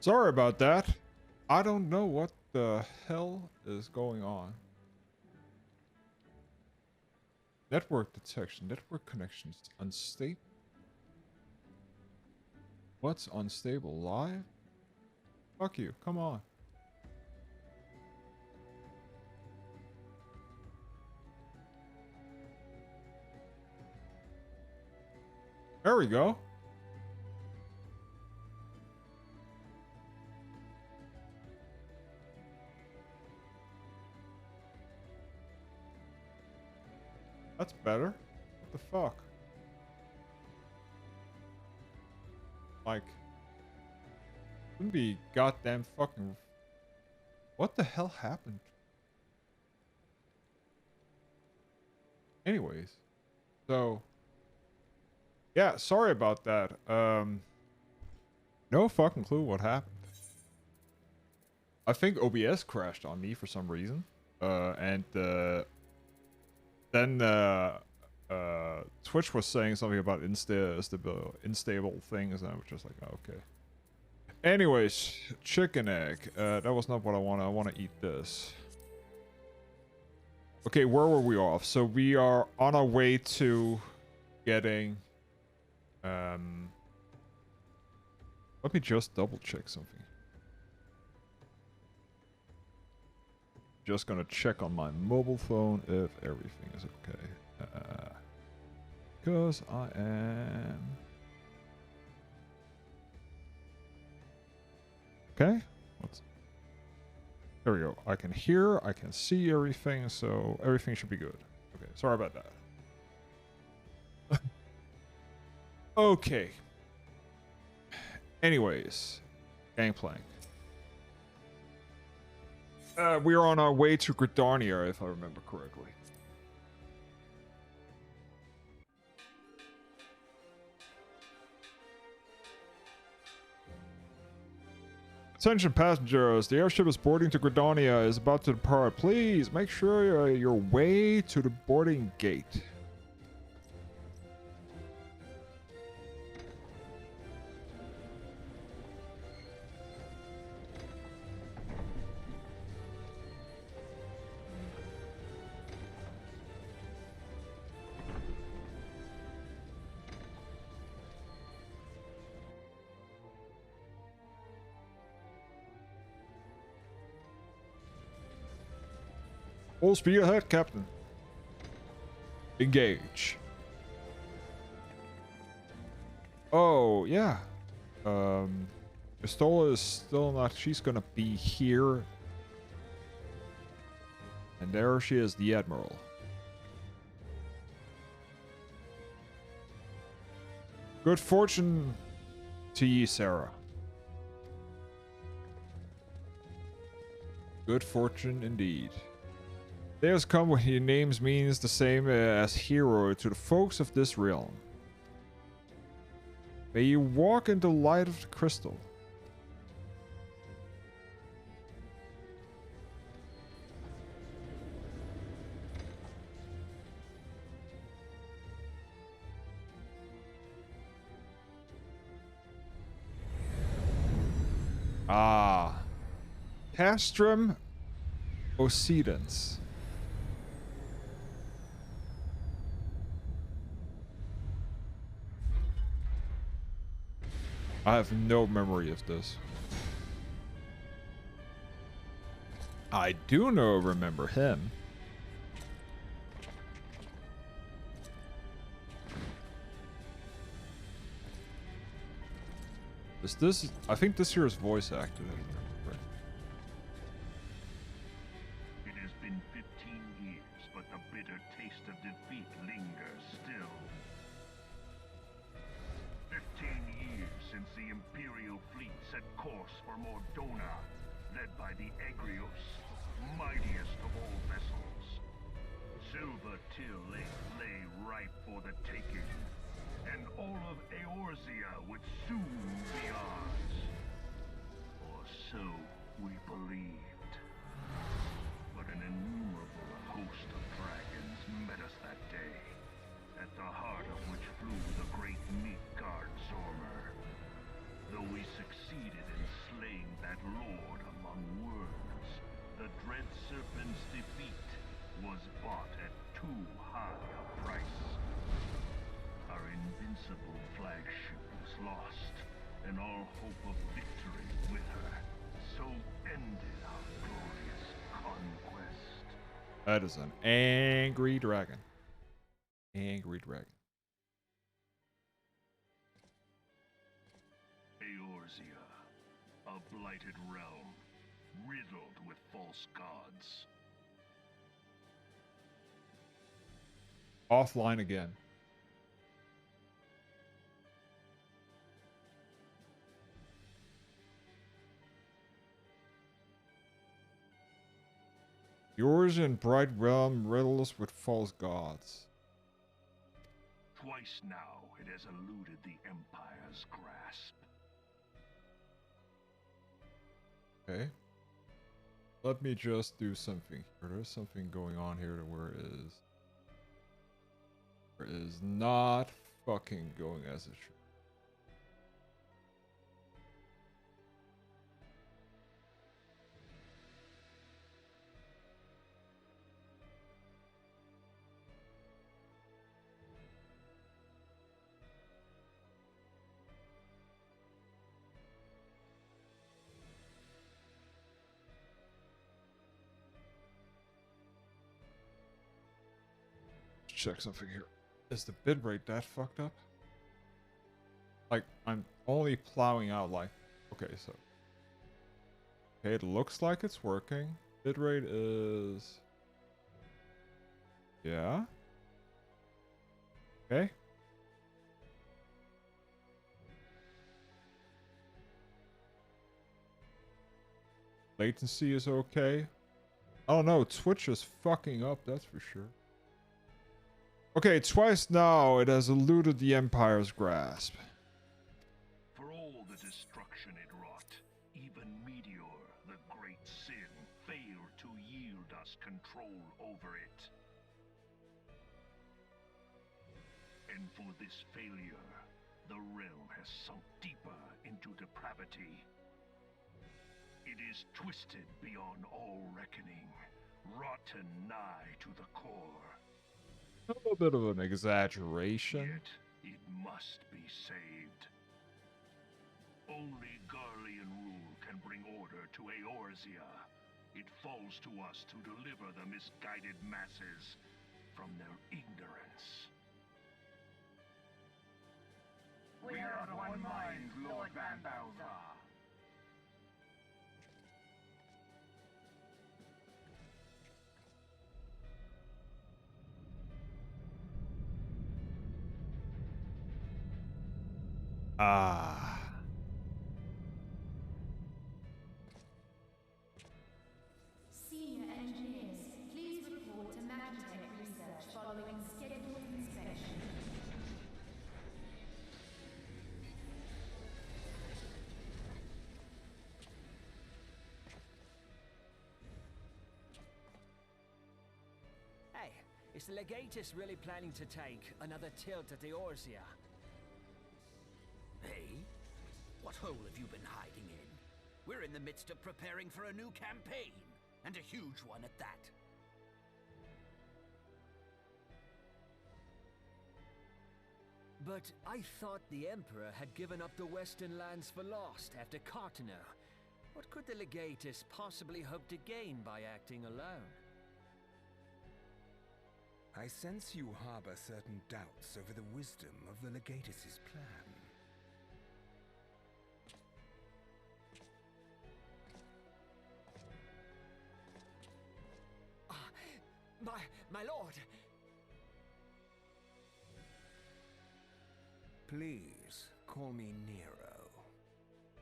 Sorry about that. I don't know what the hell is going on. Network detection. Network connections. Unstable. What's unstable? Live? Fuck you. Come on. There we go. That's better. What the fuck? Like, wouldn't be goddamn fucking. What the hell happened? Anyways, so yeah, sorry about that. No fucking clue what happened. I think OBS crashed on me for some reason. And then Twitch was saying something about unstable things, and I was just like, oh, okay. Anyways, chicken egg. That was not what I want. I want to eat this. Okay, where were we off? So we are on our way to getting... Let me just double check something. Just gonna check on my mobile phone if everything is okay. Because I am... Okay. There we go. I can hear, I can see everything, so everything should be good. Okay, sorry about that. Okay. Anyways, Gangplank. We are on our way to Gridania, if I remember correctly. Attention passengers, the airship is boarding to Gridania, is about to depart. Please make sure you're way to the boarding gate. Full speed ahead, Captain. Engage. Oh, yeah. Pistola is still not... She's gonna be here. And there she is, the Admiral. Good fortune to ye, Sarah. Good fortune indeed. Day has come when your names means the same as hero to the folks of this realm. May you walk in the light of the crystal. Ah. Castrum Occidens. I have no memory of this. I do remember him. Is this... I think this here is voice acted. It has been 15 years, but the bitter taste of defeat lingers still. 15 years since the Imperial fleet set course for Mordona, led by the Egrios, mightiest of all vessels. Silver Till lay ripe for the taking, and all of Eorzea would soon be ours. Or so we believed. But an innumerable host of dragons met us that day, at the heart of which flew the great Midgard Zormer. Though we succeeded in slaying too high a price. Our invincible flagship was lost, and all hope of victory with her. So ended our glorious conquest. That is an angry dragon. Angry dragon. Eorzea, a blighted realm, riddled with false gods. Offline again. Yours in bright realm riddles with false gods. Twice now it has eluded the Empire's grasp. Okay. Let me just do something here. There's something going on here where it is not fucking going as it should. Check something here. Is the bitrate that fucked up? Like, I'm only plowing out like... Okay, so... Okay, it looks like it's working. Bitrate is... Yeah? Okay. Latency is okay. Oh no, Twitch is fucking up, that's for sure. Okay, twice now it has eluded the Empire's grasp. For all the destruction it wrought, even Meteor, the great sin, failed to yield us control over it. And for this failure, the realm has sunk deeper into depravity. It is twisted beyond all reckoning, rotten nigh to the core. A little bit of an exaggeration. Yet it must be saved. Only Garlean rule can bring order to Eorzea. It falls to us to deliver the misguided masses from their ignorance. We are of one mind, Lord Van Balthar. Ah. Senior engineers, please report to Magitech research following scheduled inspection. Hey, is the Legatus really planning to take another tilt at Eorzea? Hey? What hole have you been hiding in? We're in the midst of preparing for a new campaign, and a huge one at that. But I thought the Emperor had given up the Western lands for lost after Cartano. What could the Legatus possibly hope to gain by acting alone? I sense you harbor certain doubts over the wisdom of the Legatus's plan. My lord! Please, call me Nero.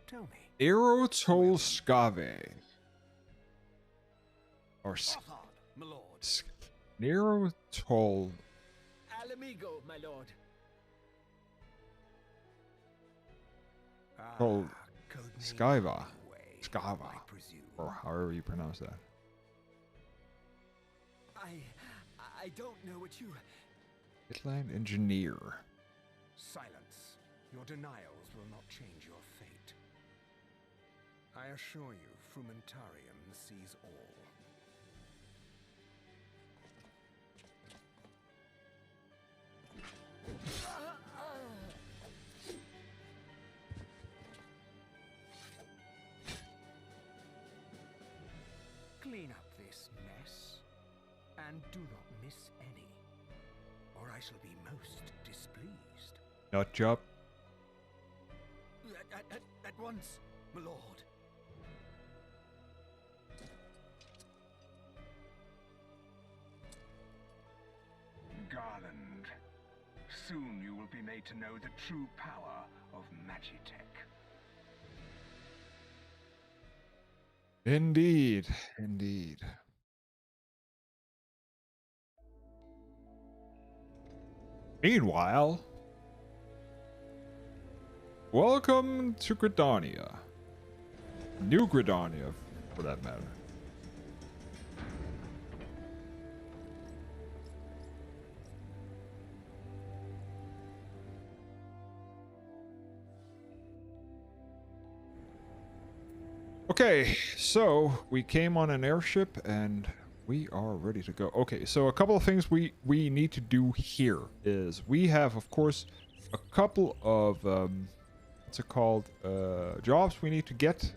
Tell me. Nero Tol Scave. Or Hard, my lord. Nero Tol. Alamigo, my lord. Tol Codename Skiva. Fettouhi, Skava. I presume. Or however you pronounce that. I don't know what you... Midland Engineer. Silence. Your denials will not change your fate. I assure you, Frumentarium sees all. And do not miss any, or I shall be most displeased. Nut job. At once, my lord. Garland, soon you will be made to know the true power of Magitech. Indeed, indeed. Meanwhile, welcome to Gridania. New Gridania, for that matter. Okay, so we came on an airship and we are ready to go. Okay, so a couple of things we need to do here is we have, of course, a couple of what's it called, jobs we need to get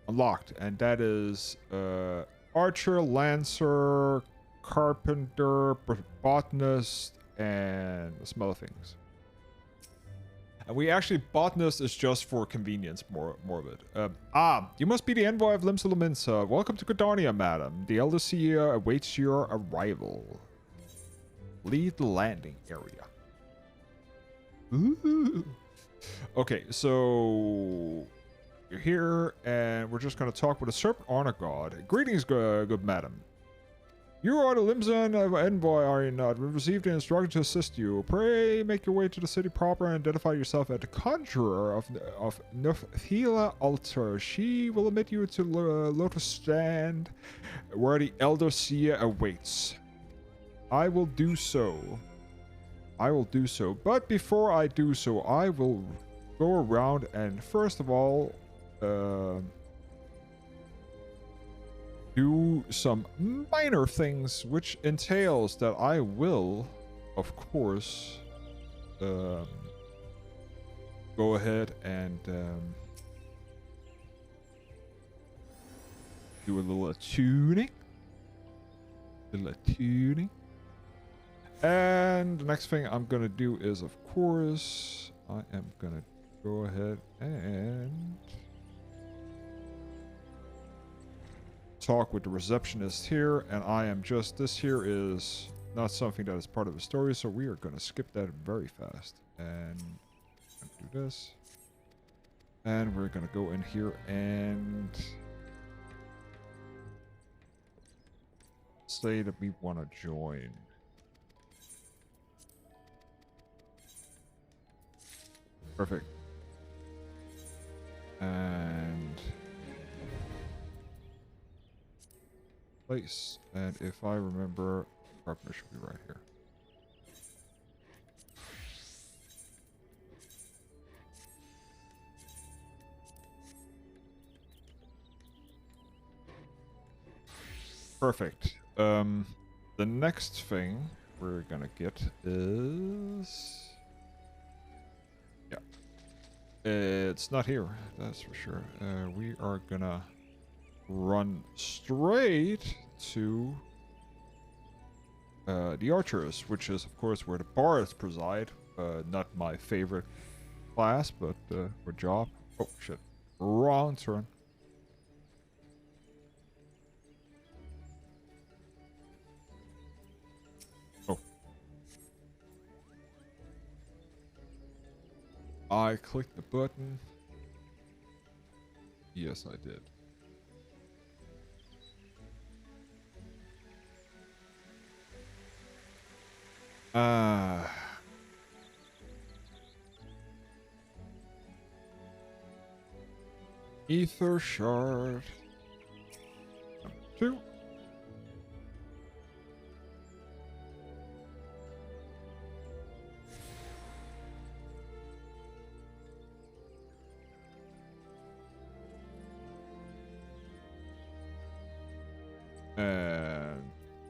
unlocked, and that is archer, lancer, carpenter, botanist, and some other things. And we actually, botanist is just for convenience, more of it. You must be the envoy of Limsa. Welcome to Gridania, madam. The Elder Seer awaits your arrival. Leave the landing area. Ooh. Okay, so you're here, and we're just going to talk with the Serpent Honor God. Greetings, good madam. You are the Limsa envoy, are you not? We've received an instruction to assist you. Pray make your way to the city proper and identify yourself as the conjurer of Nufthila Altar. She will admit you to Lotus Stand, where the Elder Seer awaits. I will do so. But before I do so, I will go around and first of all, do some minor things, which entails that I will, of course, go ahead and do a little tuning. And the next thing I'm going to do is, of course, I am going to go ahead and talk with the receptionist here, and this here is not something that is part of the story, so we are going to skip that very fast and do this, and we're going to go in here and say that we want to join. Perfect. And place, and if I remember, partner should be right here. Perfect. The next thing we're gonna get is, yeah, it's not here, that's for sure. We are gonna run straight to the archers, which is of course where the bards preside. Not my favorite class, but or job. Oh shit, wrong turn. Oh, I clicked the button. Yes, I did. Ether shard. Number 2. And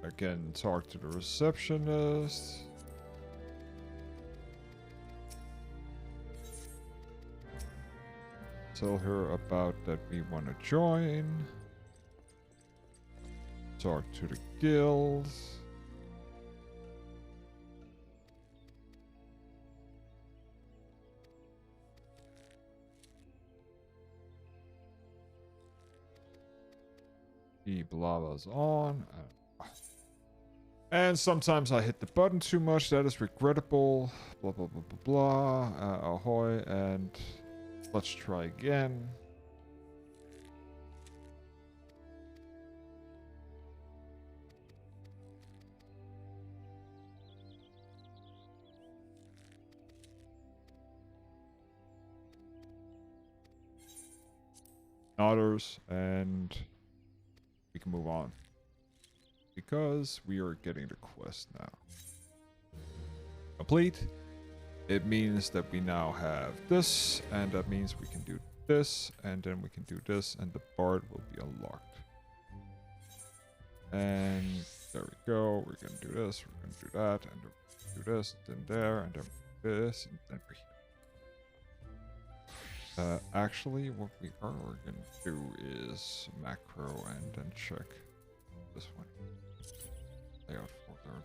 again, talk to the receptionist. Tell her about that we want to join. Talk to the guilds. The blava's on. And sometimes I hit the button too much. That is regrettable. Blah, blah, blah, blah, blah. Ahoy. And let's try again. Others, and we can move on because we are getting the quest now complete. It means that we now have this, and that means we can do this, and then we can do this, and the bard will be unlocked. And there we go. We're gonna do this, we're gonna do that, and then do this, then there, and then this, and then we're here. Actually, what we are going to do is macro and then check this one. Layout folder.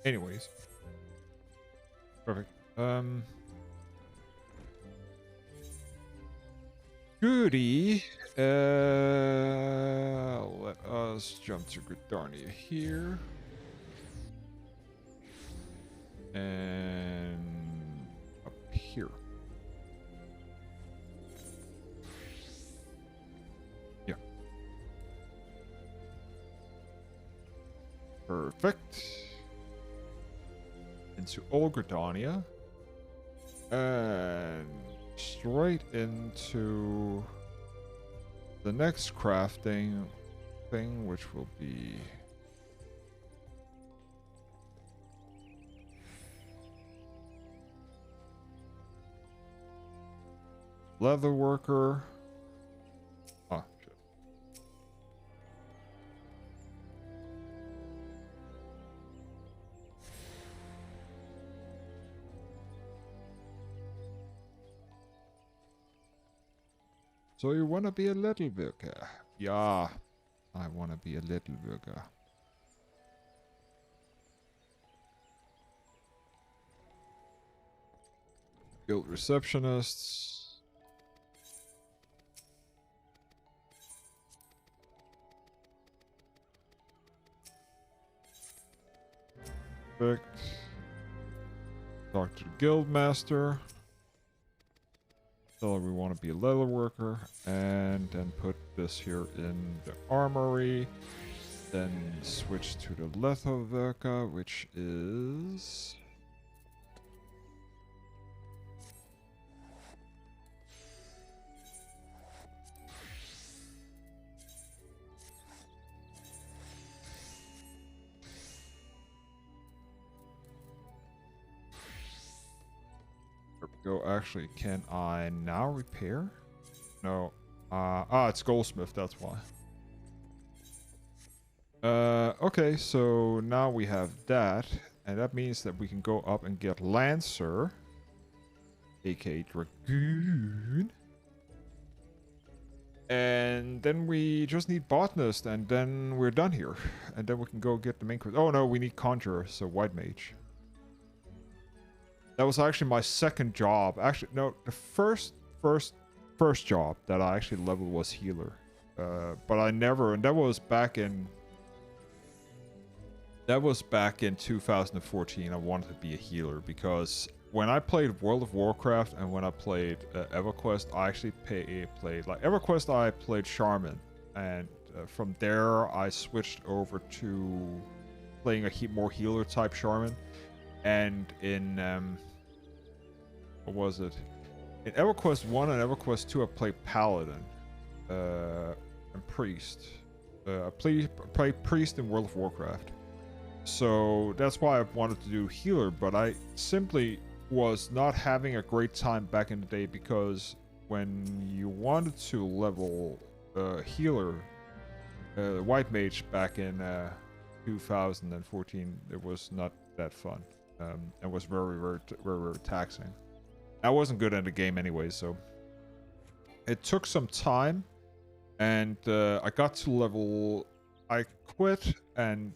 Anyways. Perfect. Goody. Let us jump to Gridania here. And up here. Yeah. Perfect. Into Old Gridania. And straight into the next crafting thing, which will be leather worker. Oh, shit. So you want to be a little worker? Yeah, I want to be a little worker. Guild receptionists. Perfect. Talk to the guild master. So we want to be a leather worker, and then put this here in the armory. Then switch to the leather worker, which is go. Actually, can I now repair? No. It's goldsmith, that's why. Okay, so now we have that, and that means that we can go up and get Lancer, aka Dragoon. And then we just need Botanist, and then we're done here. And then we can go get the main quest. Oh no, we need Conjurer, so White Mage. That was actually my second job. Actually, no, the first job that I actually leveled was Healer. But I never, and that was back in 2014. I wanted to be a healer because when I played World of Warcraft and when I played EverQuest, I actually played like EverQuest. I played Shaman, and from there I switched over to playing a more healer type Shaman. And in what was it? In EverQuest 1 and EverQuest 2, I played Paladin and Priest. I played Priest in World of Warcraft. So that's why I wanted to do healer, but I simply was not having a great time back in the day, because when you wanted to level healer, White Mage back in 2014, it was not that fun. It was very taxing. I wasn't good at the game anyway, so it took some time, and I got to level. I quit and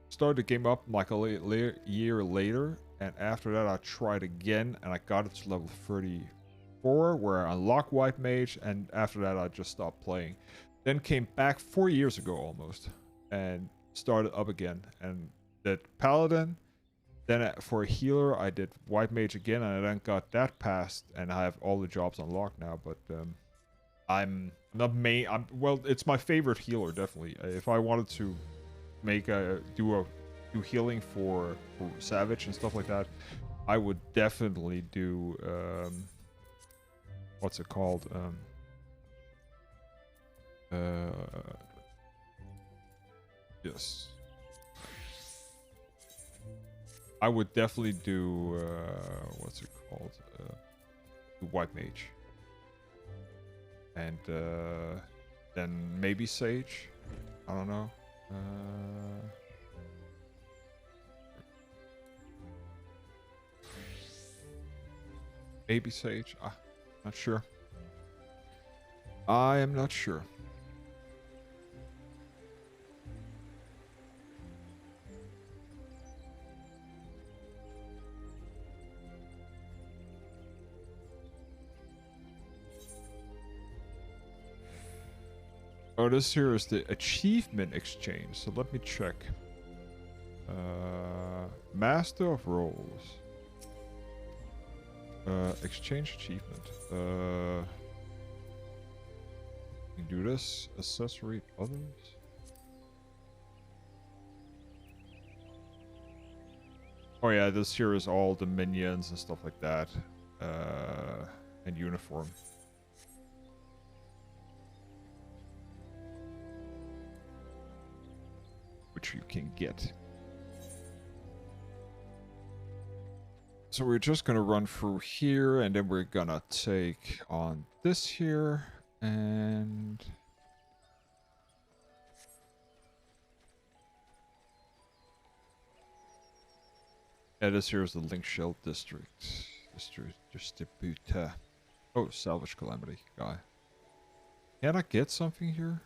started the game up like a year later, And after that, I tried again, and I got it to level 34, where I unlocked White Mage, and after that, I just stopped playing. Then came back 4 years ago almost, and started up again, and did Paladin. Then for a healer, I did White Mage again, and I then got that passed, and I have all the jobs unlocked now, but I'm not main. Well, it's my favorite healer, definitely. If I wanted to make do healing for Savage and stuff like that, I would definitely do what's it called? Yes. I would definitely do what's it called? White Mage. And then maybe Sage. I don't know. Maybe Sage. Not sure. I am not sure. Oh, this here is the achievement exchange. So let me check. Master of Roles. Exchange achievement. You can do this. Accessory others. Oh yeah, this here is all the minions and stuff like that. And uniform. Which you can get. So we're just gonna run through here, and then we're gonna take on this here, and yeah, this here is the Link Shell District. Distributor. Oh, Salvage Calamity guy. Can I get something here?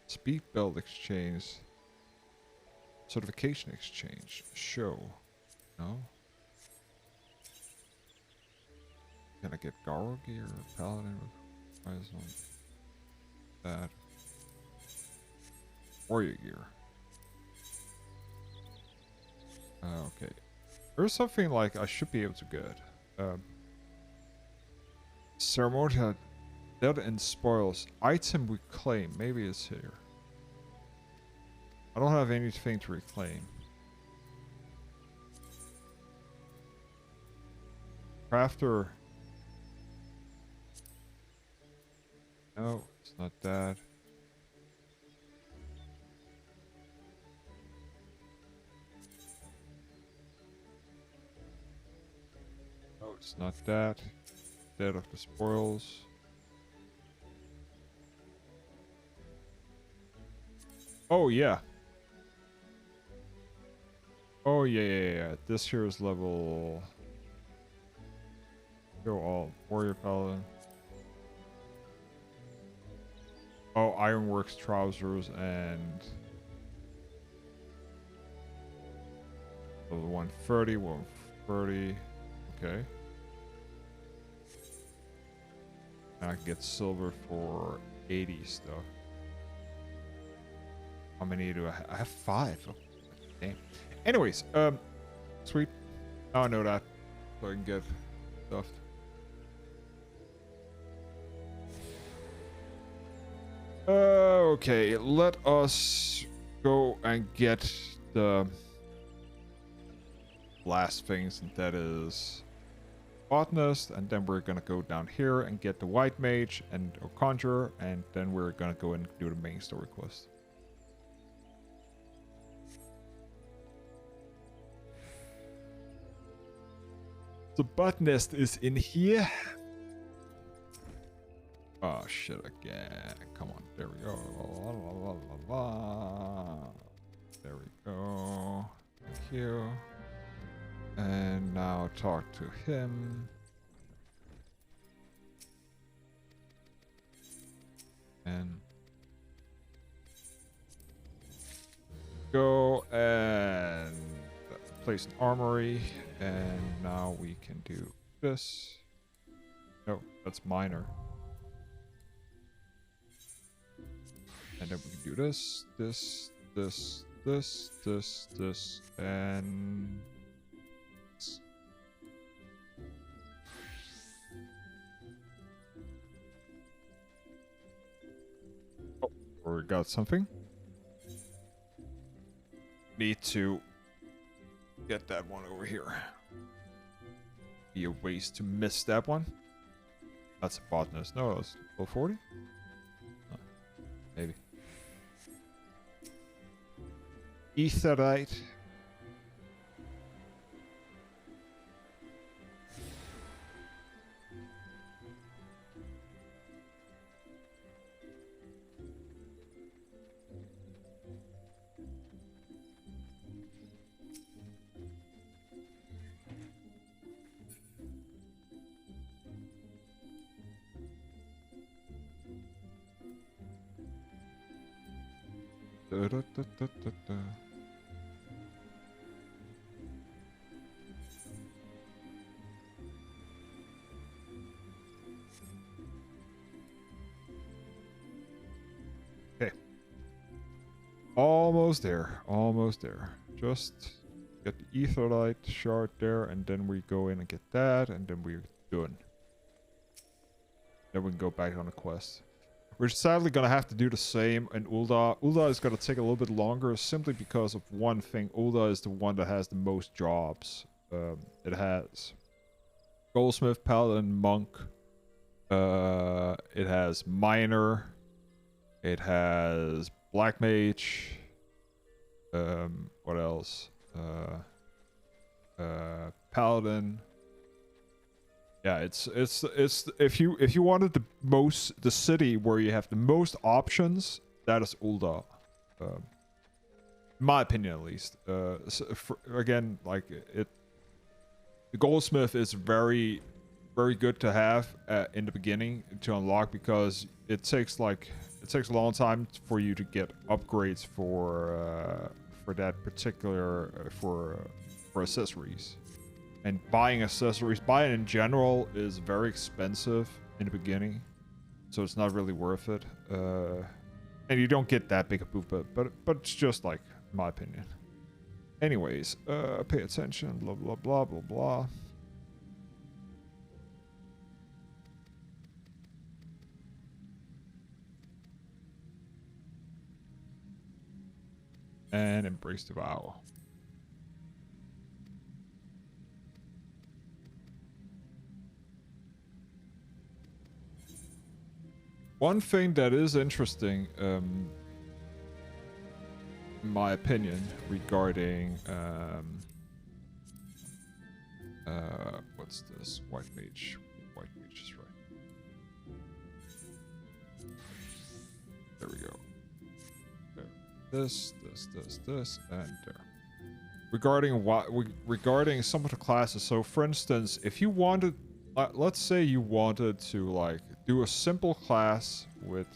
Speed Belt Exchange. Certification Exchange. Show. No? Can I get Garo gear? Paladin? That. Warrior gear. Okay. There's something like I should be able to get. Ceremonial Dead and Spoils. Item reclaim. Maybe it's here. I don't have anything to reclaim. Crafter. No, it's not that. No, it's not that. Dead of the Spoils. Oh, yeah. Oh, yeah. This here is level... Go all. Warrior Paladin. Oh, Ironworks trousers and... Level 130, 130. Okay. And I can get silver for 80 stuff. How many do I have? I have 5. Oh, damn. Anyways, sweet. Now I know that. So I can get stuff. Okay, let us go and get the last things, and that is Botanist, and then we're gonna go down here and get the White Mage and a Conjurer, and then we're gonna go and do the main story quest. The Botanist is in here. Oh shit again. Come on, there we go. There we go. Thank you. And now talk to him. And go and place an armory, and now we can do this. No, that's minor. And then we can do this, this, this, this, this, this, and this. Oh, we got something. Need to get that one over here. Be a waste to miss that one. That's a botanist. No, that's level 40? Oh, maybe. Etherite. Da, da, da, da, da, da. Okay. Almost there. Almost there. Just get the etherite shard there, and then we go in and get that, and then we're done. Then we can go back on the quest. We're sadly gonna have to do the same in Ul'dah. Ul'dah is gonna take a little bit longer simply because of one thing. Ul'dah is the one that has the most jobs. It has Goldsmith, Paladin, Monk. It has Miner. It has Black Mage. What else? Paladin. Yeah, it's if you wanted the city where you have the most options, that is Ul'dah. In my opinion, at least. Again, like the Goldsmith is very good to have in the beginning to unlock, because it takes a long time for you to get upgrades for that particular for accessories. And buying accessories, buying in general, is very expensive in the beginning, so it's not really worth it. And you don't get that big a boost, but it's just like my opinion. Anyways, pay attention, blah blah blah blah blah. And embrace the vow. One thing that is interesting, in my opinion, regarding what's this? White Mage. White Mage is right. There we go. There. This, and there. Regarding some of the classes, so for instance, if you wanted, let's say you wanted to like do a simple class with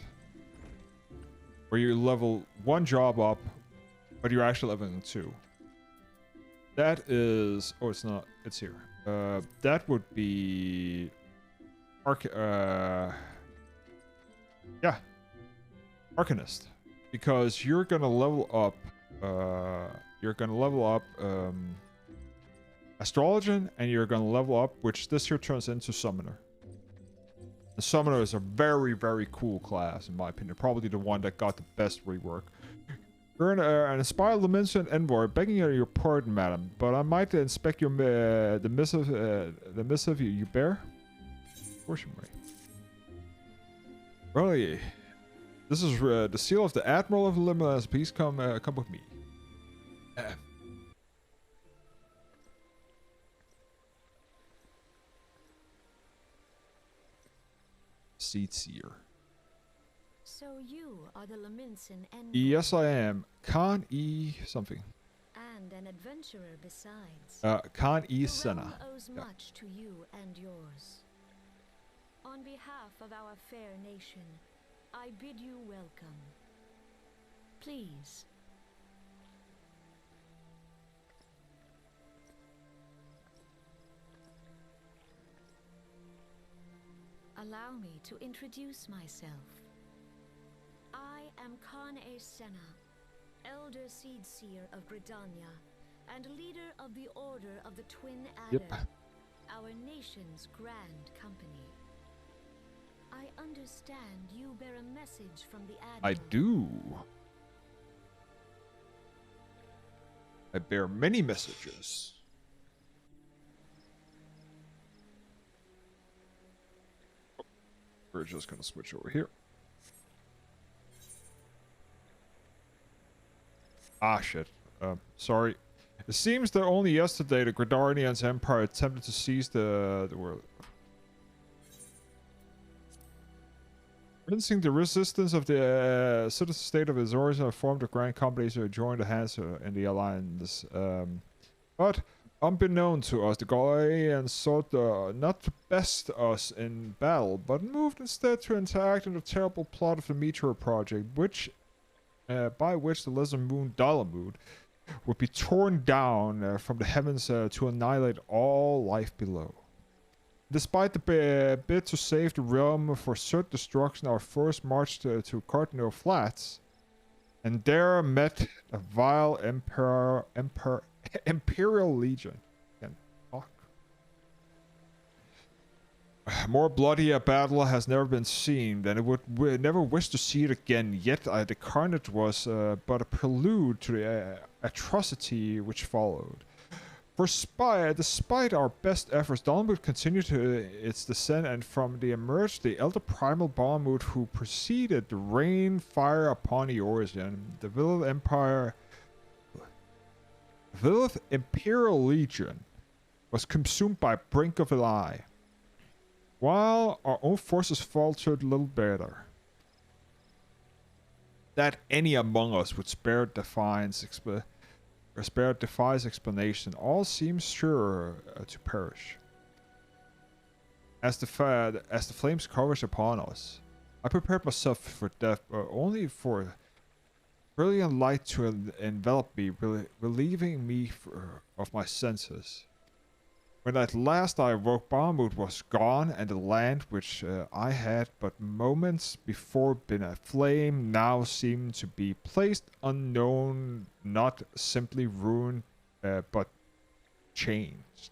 where you level one job up, but you're actually leveling 2. That is, oh, it's not, it's here. That would be yeah, Arcanist, because you're gonna level up Astrologian, and you're gonna level up, which this here turns into Summoner. The Summoner is a very, very cool class, in my opinion. Probably the one that got the best rework. You're an inspired Lamention Envoy, begging your pardon, madam, but I might inspect your the missive you bear. Of course you may. Really, this is the seal of the Admiral of Limitless. Please come with me. Seed Seer. So you are the Laminson Envoy. Yes, I am. Khan E something. And an adventurer besides. Khan E The Senna. realm owes much to you and yours. On behalf of our fair nation, I bid you welcome. Please. Allow me to introduce myself. I am Khan-e Senna, Elder Seedseer of Gridania, and leader of the Order of the Twin Adder, Yep. our nation's grand company. I understand you bear a message from the Admiral. I do. I bear many messages. We're just gonna switch over here. Ah, shit. Sorry. It seems that only yesterday the Gridanian's empire attempted to seize the world. Rinsing the resistance of the citizen state of Azorius formed a grand company to join the hands in the alliance. But unbeknown to us, the Goliaths sought not to best us in battle, but moved instead to interact in the terrible plot of the Meteor Project, which, by which the lesser moon Dalamud would be torn down from the heavens to annihilate all life below. Despite the bid to save the realm for certain destruction, our first marched to Cardinal Flats, and there met a vile Imperial Legion. Can't talk. More bloody a battle has never been seen, and it would never wish to see it again. Yet the carnage was but a prelude to the atrocity which followed. For despite our best efforts, Dalamud continued its descent, and from the emerged the elder primal Dalamud who preceded the rain fire upon Eorzean. The Vilith Imperial Legion was consumed by brink of an eye, while our own forces faltered a little better. That any among us would spare defies explanation, all seems sure to perish. As the flames covered upon us, I prepared myself for death, but only for brilliant light to envelop me, relieving me of my senses. When at last I awoke, Bahamut was gone, and the land which I had but moments before been aflame now seemed to be placed unknown, not simply ruined, but changed.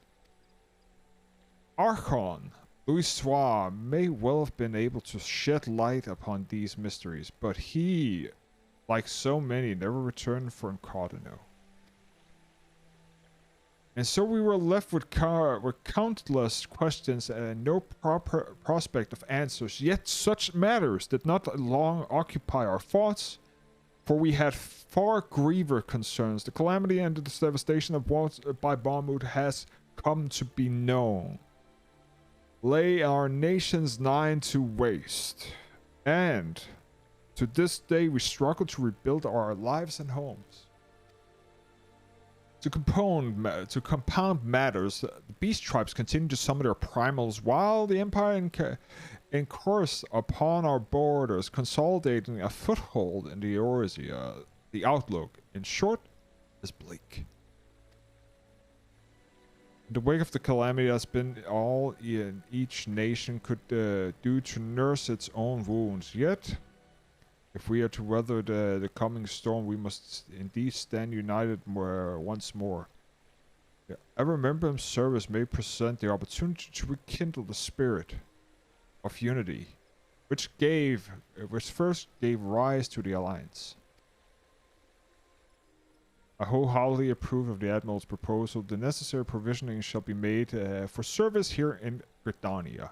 Archon Louis Soir may well have been able to shed light upon these mysteries, but he, like so many, never returned from Cardinal. And so we were left with countless questions and no proper prospect of answers. Yet such matters did not long occupy our thoughts, for we had far griever concerns. The calamity and the devastation of Vods by Bahamut has come to be known. Lay our nations nigh to waste, and to this day we struggle to rebuild our lives and homes. To compound matters, the beast tribes continue to summon their primals, while the Empire encouraged upon our borders, consolidating a foothold in the Eorzea. The outlook, in short, is bleak. In the wake of the calamity has been all each nation could do to nurse its own wounds. Yet, if we are to weather the coming storm, we must indeed stand united once more. A remembrance service may present the opportunity to rekindle the spirit of unity, which first gave rise to the Alliance. I wholeheartedly approve of the Admiral's proposal. The necessary provisioning shall be made for service here in Gridania.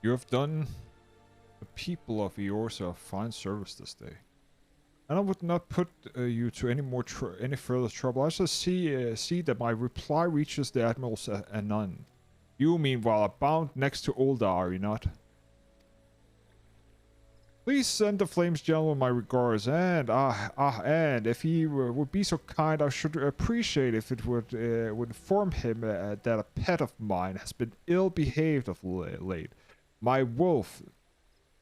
You have done the people of Eorzea a fine service this day. And I would not put you to any further trouble. I just see that my reply reaches the admiral's anon. You, meanwhile, are bound next to Ulda, are you not? Please send the Flames General my regards, and and if he would be so kind, I should appreciate if it would inform him that a pet of mine has been ill-behaved of late. My wolf,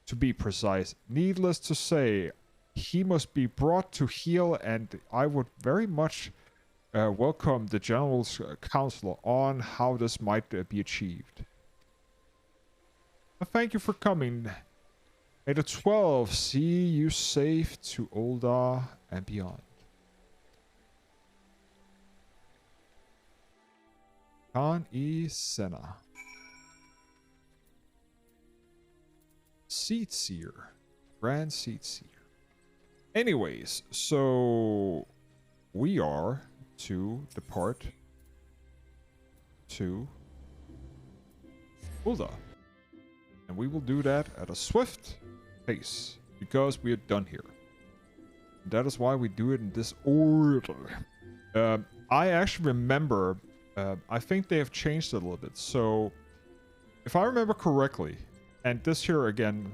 to be precise. Needless to say, he must be brought to heel, and I would very much welcome the General's counsel on how this might be achieved. Thank you for coming. May the 12 see you safe to Ulda and beyond. Khan-e Senna. Seatseer. Grand Seatseer. Anyways, so we are to depart to Ulda. And we will do that at a swift pace, because we are done here. That is why we do it in this order. I actually remember, I think they have changed it a little bit. So, if I remember correctly, and this here again,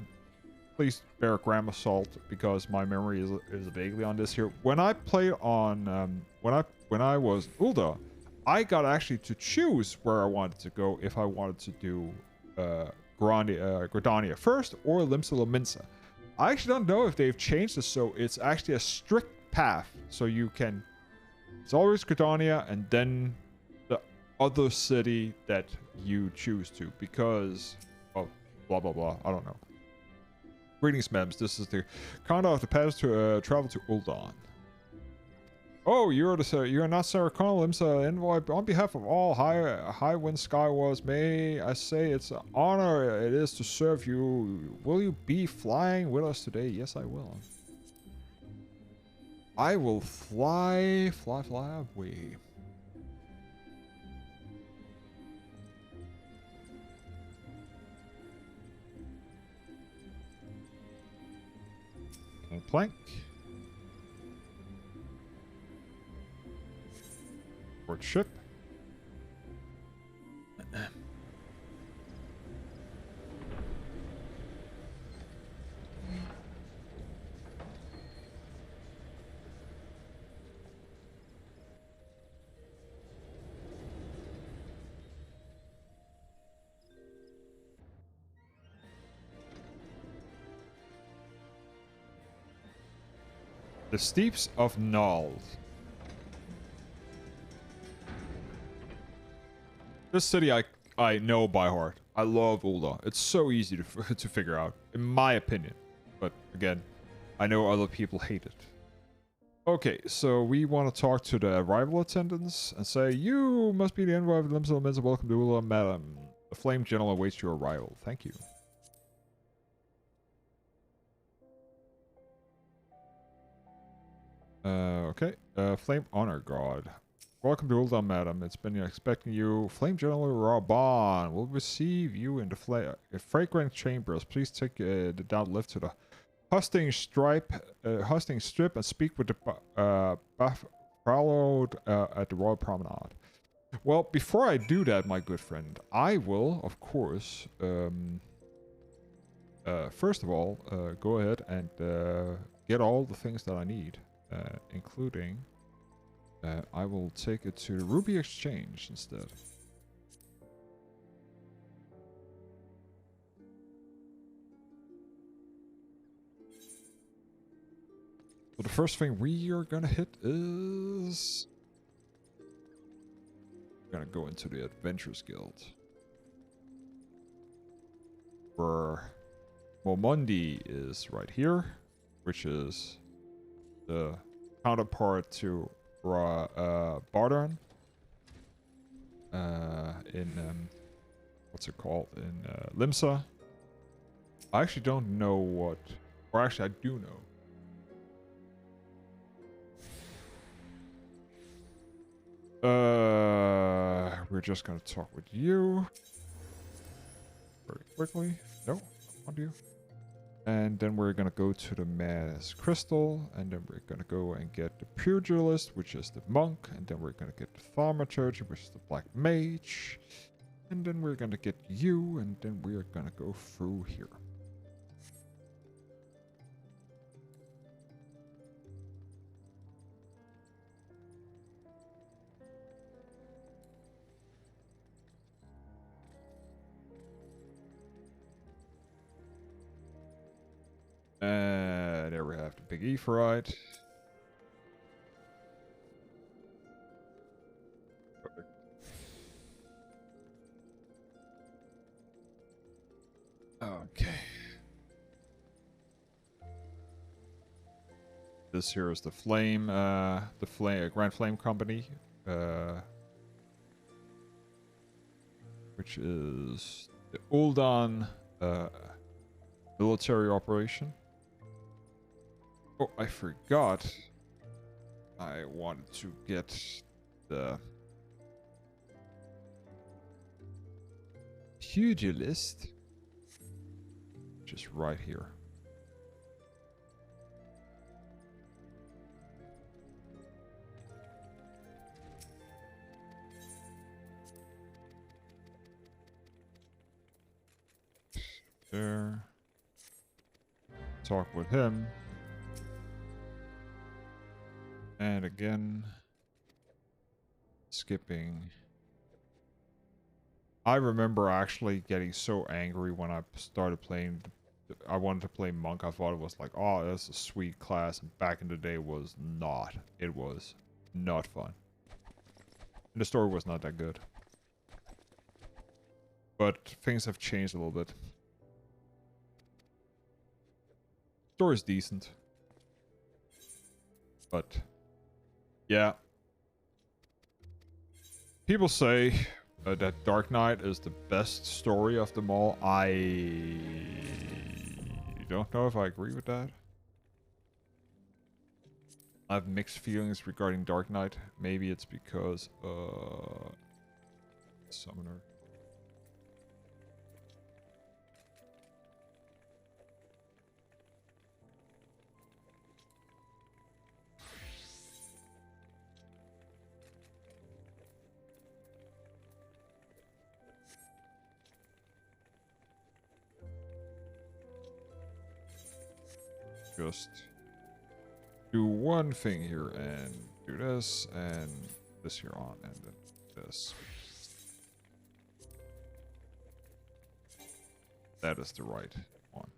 please bear grammar salt, because my memory is vaguely on this here. When I played on, when I was Ulda, I got actually to choose where I wanted to go if I wanted to do Gridania first or Limsa Lominsa. I actually don't know if they've changed this, so it's actually a strict path. So you can, it's always Gridania and then the other city that you choose to, because of blah blah blah. I don't know. Greetings, Mems. This is the countdown of the path to travel to Uldan. Oh, you're not Sarah Connell, Limsa Envoy. On behalf of all Highwind Skywars, may I say it's an honor it is to serve you. Will you be flying with us today? Yes, I will. I will fly away. And plank. Port ship. The Steeps of Null. This city I know by heart. I love Ulda. It's so easy to figure out, in my opinion. But again, I know other people hate it. Okay, so we want to talk to the arrival attendants and say, you must be the envoy of the Limsa Lominsa. Welcome to Ulda, madam. The Flame General awaits your arrival. Thank you. Okay. Flame Honor God. Welcome to Uldan, madam. It's been expecting you. Flame General Raban will receive you in the fragrant chambers. Please take the down lift to the hosting strip and speak with the followed at the Royal Promenade. Well, before I do that, my good friend, I will, of course, first of all, go ahead and get all the things that I need, including... I will take it to the Ruby Exchange instead. So the first thing we are gonna hit is... We're gonna go into the Adventurers Guild. Where Momundi is right here, which is the counterpart to Bardon in what's it called in Limsa. I actually don't know what, or actually I do know. We're just gonna talk with you very quickly. No, I want you. And then we're gonna go to the Mass Crystal, and then we're gonna go and get the Pugilist, which is the Monk, and then we're gonna get the Thaumaturge, which is the Black Mage, and then we're gonna get you, and then we're gonna go through here. There we have the big Aephorite. Okay. This here is the Grand Flame Company, which is the Uldan military operation. Oh, I forgot. I wanted to get the Pugilist, which is right here. There. Talk with him. And again, skipping. I remember actually getting so angry when I started playing. I wanted to play Monk. I thought it was like, oh, that's a sweet class. And back in the day, was not. It was not fun. And the story was not that good. But things have changed a little bit. Story's decent. But yeah. People say that Dark Knight is the best story of them all. I don't know if I agree with that. I have mixed feelings regarding Dark Knight. Maybe it's because Summoner. Just do one thing here and do this and this here on and then this. That is the right one.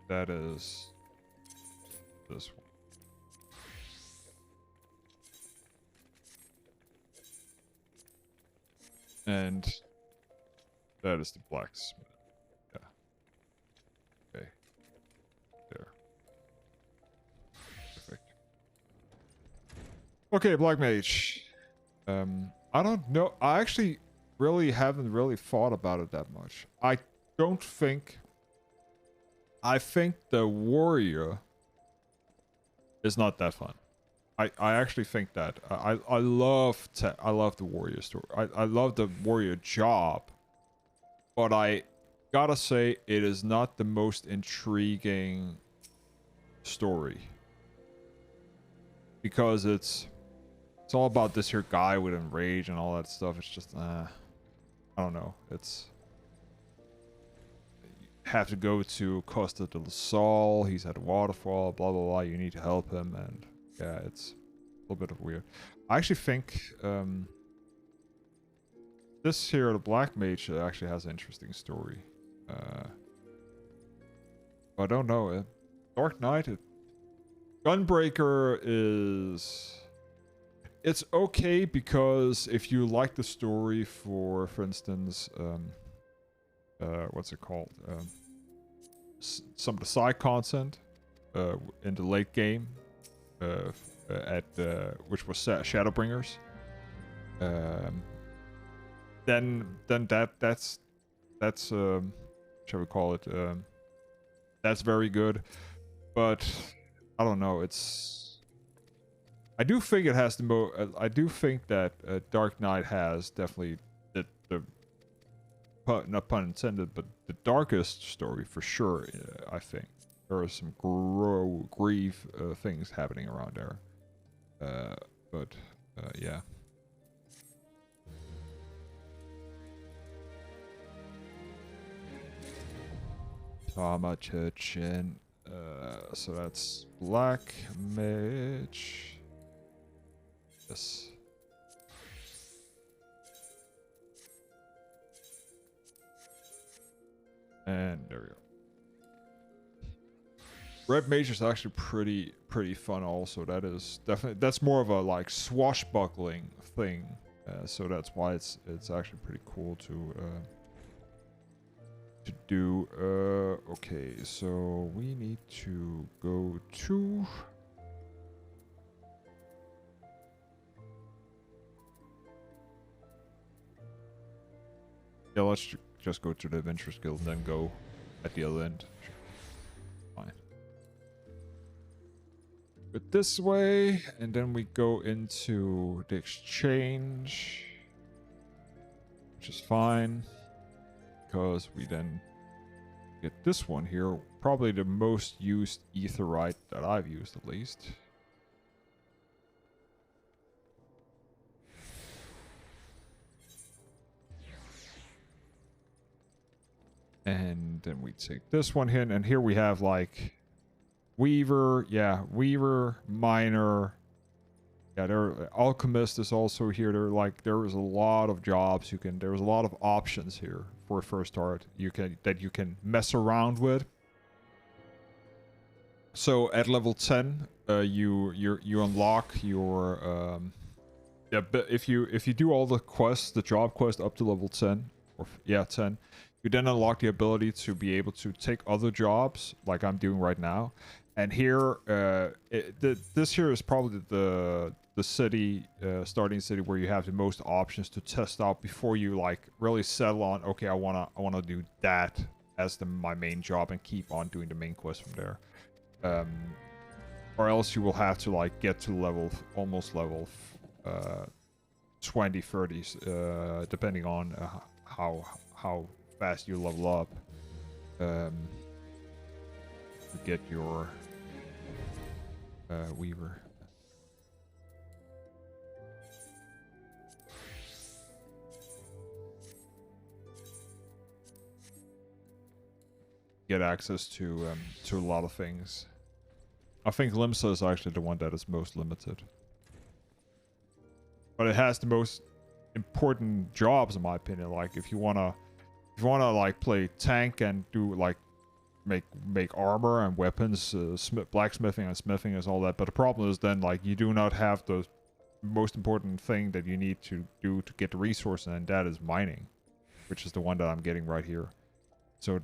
That is this one. And that is the blacksmith. Yeah. Okay. There. Perfect. Okay, Black Mage. I don't know. I actually haven't really thought about it that much. I think the warrior is not that fun. I actually think that. I love the warrior story. I love the warrior job. But I gotta say, it is not the most intriguing story. Because it's all about this here guy with enrage and all that stuff. It's just, I don't know. It's... You have to go to Costa del Sol. He's at a waterfall, blah, blah, blah. You need to help him. And yeah, it's a little bit of weird. I actually think... this here, the Black Mage, actually has an interesting story. I don't know. Dark Knight, Gunbreaker is... It's okay because if you like the story for instance, what's it called? Some of the side content in the late game, which was Shadowbringers. Then that's shall we call it? That's very good, but I don't know. I do think it has the I do think that Dark Knight has definitely the not pun intended, but the darkest story for sure. I think there are some grief things happening around there. But yeah. Tama-Churchin. So that's Black Mage. Yes. And there we go. Red Mage is actually pretty fun also. That is definitely, that's more of a like swashbuckling thing. So that's why it's actually pretty cool to do. Okay, so we need to go to yeah, let's just go to the Adventurers Guild and then go at the other end. Fine. But this way, and then we go into the exchange, which is fine, because we then get this one here, probably the most used aetheryte that I've used at least. And then we take this one here, and here we have like Weaver, yeah, Weaver, Miner, yeah, Alchemist is also here. There is a lot of jobs you can, there's a lot of options here for a first start that you can mess around with. So at level 10, you unlock your yeah, but if you do all the quests, the job quest up to level 10, or yeah, 10. You then unlock the ability to be able to take other jobs, like I'm doing right now. And here, this here is probably the city, starting city where you have the most options to test out before you like really settle on, okay, I wanna do that as my main job and keep on doing the main quest from there. Or else you will have to like get to almost level 20, 30s, depending on how fast you level up to get your Weaver. Get access to a lot of things. I think Limsa is actually the one that is most limited, but it has the most important jobs in my opinion. Like if you wanna like play tank and do like make armor and weapons, blacksmithing and smithing is all that. But the problem is then like you do not have the most important thing that you need to do to get the resource, and that is mining, which is the one that I'm getting right here. So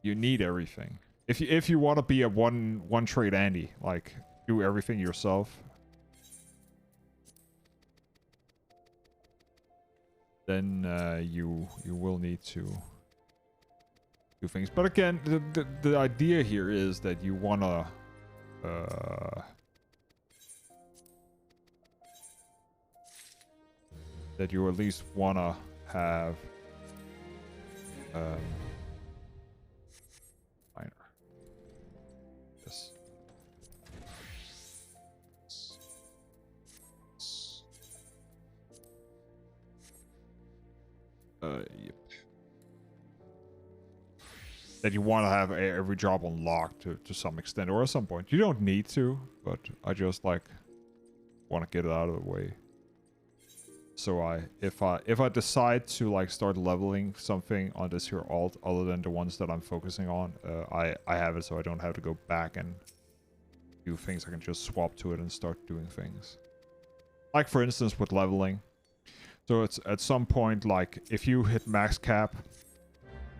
you need everything if you want to be a one trade Andy, like do everything yourself. Then you will need to do things. But again, the idea here is that you wanna that you at least wanna have miner. Yes. Yep. That you want to have every job unlocked to some extent, or at some point. You don't need to, but I just like want to get it out of the way. So if I decide to like start leveling something on this here alt other than the ones that I'm focusing on, I have it, so I don't have to go back and do things. I can just swap to it and start doing things. Like for instance with leveling. So it's at some point, like if you hit max cap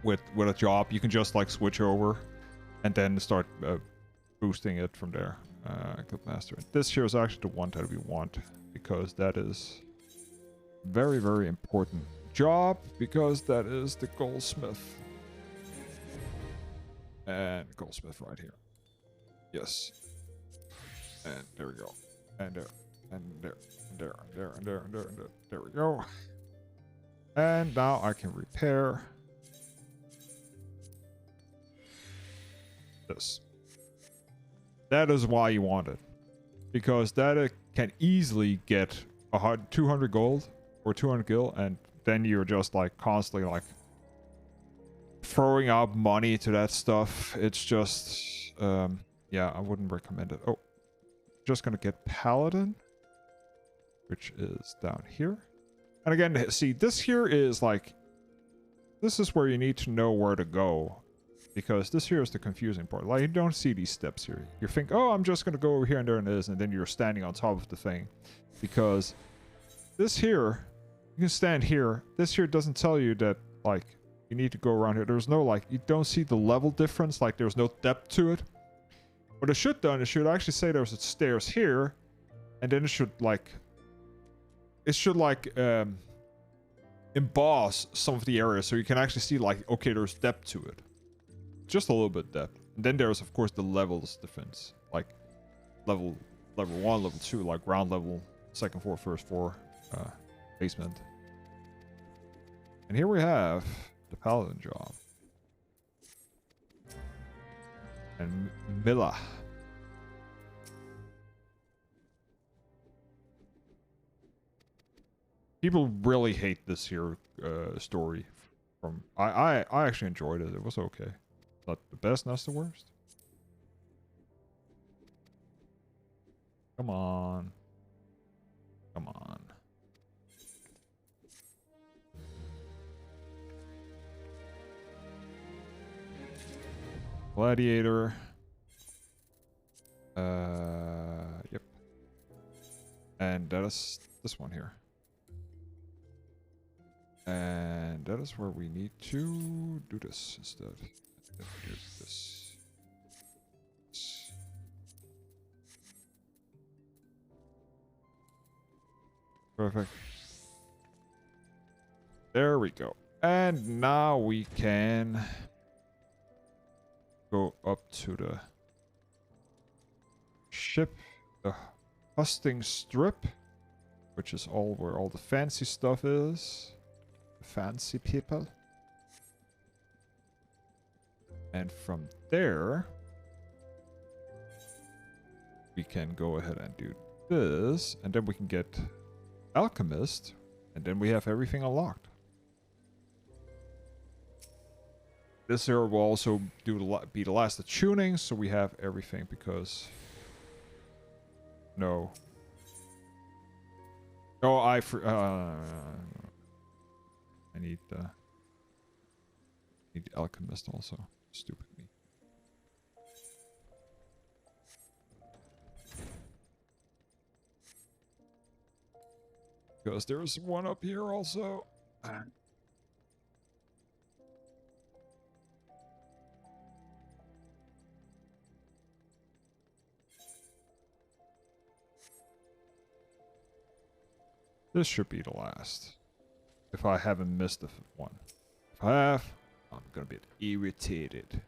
with a job, you can just like switch over and then start boosting it from there. Clip master. This here is actually the one that we want, because that is very, very important job, because that is the goldsmith. And goldsmith right here. Yes. And there we go. And there. And there. And there. And there. And there. And there. And there. There we go. And now I can repair. this. That is why you want it. Because that can easily get 200 gold or 200 gil, and then you're just like constantly like throwing out money to that stuff. It's just, yeah, I wouldn't recommend it. Oh, just gonna get Paladin, which is down here. And again, see, this here is like, this is where you need to know where to go. Because this here is the confusing part. Like, you don't see these steps here. You think, oh, I'm just going to go over here and there and this. And then you're standing on top of the thing. Because this here, you can stand here. This here doesn't tell you that, like, you need to go around here. There's no, like, you don't see the level difference. Like, there's no depth to it. What it should do, it should actually say there's stairs here. And then it should, like, emboss some of the areas. So you can actually see, like, okay, there's depth to it. Just a little bit depth. And then there's, of course, the levels difference. Like, level 1, level 2, like ground level, second floor, first floor, basement. And here we have the Paladin job. And Milla. People really hate this here story. I actually enjoyed it. It was okay. Not the best, not the worst. Come on. Come on. Gladiator. Yep. And that is this one here. And that is where we need to do this instead. Do this. Perfect. There we go. And now we can go up to the ship, the hosting strip, which is all where all the fancy stuff is. The fancy people. And from there, we can go ahead and do this, and then we can get Alchemist, and then we have everything unlocked. This here will also be the last of tuning, so we have everything because... No. Oh, I need Alchemist also. Stupid me. Because there's one up here also. This should be the last. If I haven't missed the one. If I have, I'm gonna be irritated.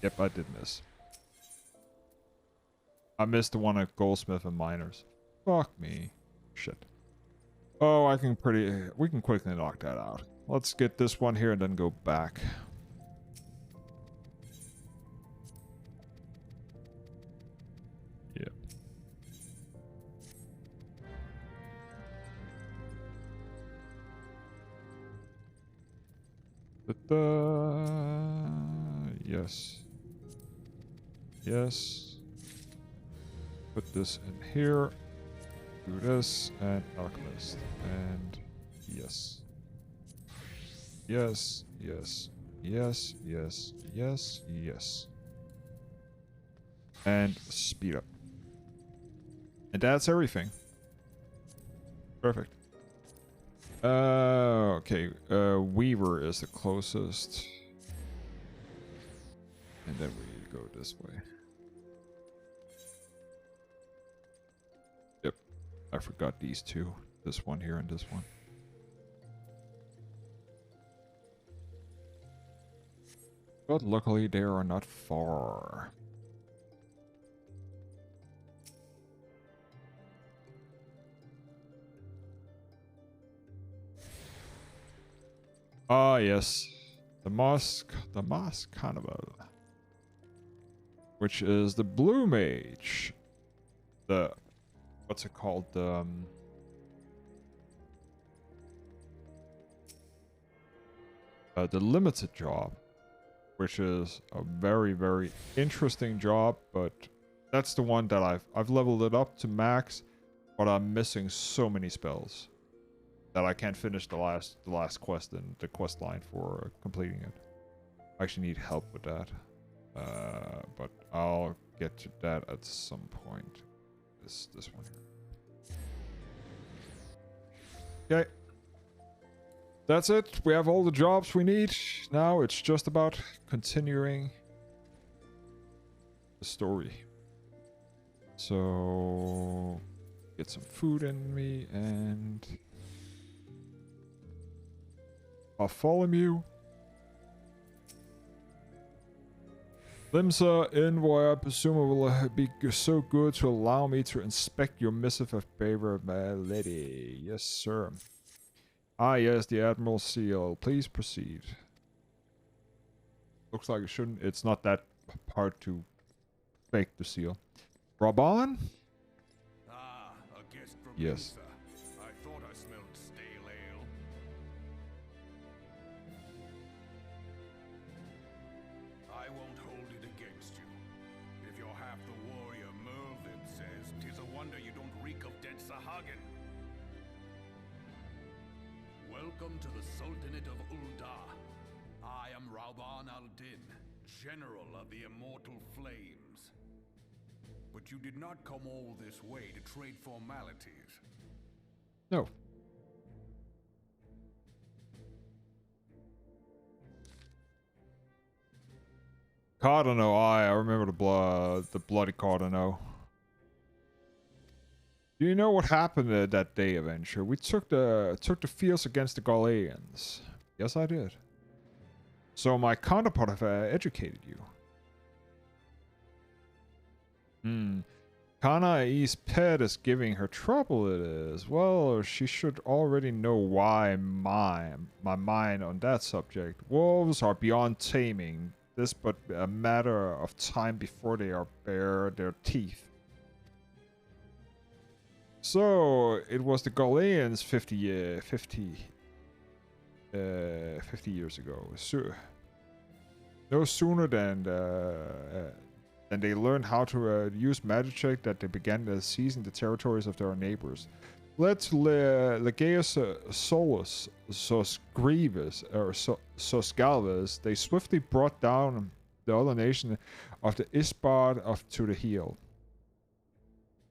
Yep, I did miss. I missed the one at Goldsmith and Miners. Fuck me. Shit. Oh, we can quickly knock that out. Let's get this one here and then go back. Yep. Yes. Yes. Put this in here. Do this and Alchemist. And yes. Yes, yes, yes, yes, yes, yes. And speed up. And that's everything. Perfect. Okay. Weaver is the closest. And then we need to go this way. Yep. I forgot these two. This one here and this one. But luckily they are not far. Ah, yes. The Mosque Carnival. which is the blue mage. The what's it called? The limited job, which is a very, very interesting job, but that's the one that I've leveled it up to max, but I'm missing so many spells that I can't finish the last quest in the quest line for completing it. I actually need help with that, but I'll get to that at some point. This one here. Okay. That's it. We have all the jobs we need. Now it's just about continuing the story. So get some food in me and I'll follow you. Limsa, envoy, I presume it will be so good to allow me to inspect your missive of favor, my lady. Yes, sir. Ah, yes, the Admiral's seal. Please proceed. Looks like it shouldn't. It's not that hard to fake the seal. Raban? Ah, a guest from Yes. Lisa. I thought I smelled stale ale. I won't hold it against you. If you're half the warrior Merlin says, 'tis a wonder you don't reek of dead Sahagin. Welcome to the Sultanate of Ul'dah. I am Rauban al-Din, General of the Immortal Flames. But you did not come all this way to trade formalities. No. Cardano, I remember the bloody Cardano. Do you know what happened that day, Avenger? We took the fields against the Gauleans. Yes, I did. So my counterpart have educated you. Kanai's pet is giving her trouble, it is. Well, she should already know why my mind on that subject. Wolves are beyond taming. This but a matter of time before they are bare their teeth. So it was the Gauleans 50 years ago. So, no sooner than they learned how to use magic that they began seizing the territories of their neighbors. Led to Legaeus Solus, Sosgrievus, or Sosgalvus, they swiftly brought down the other nation of the Isbard to the heel.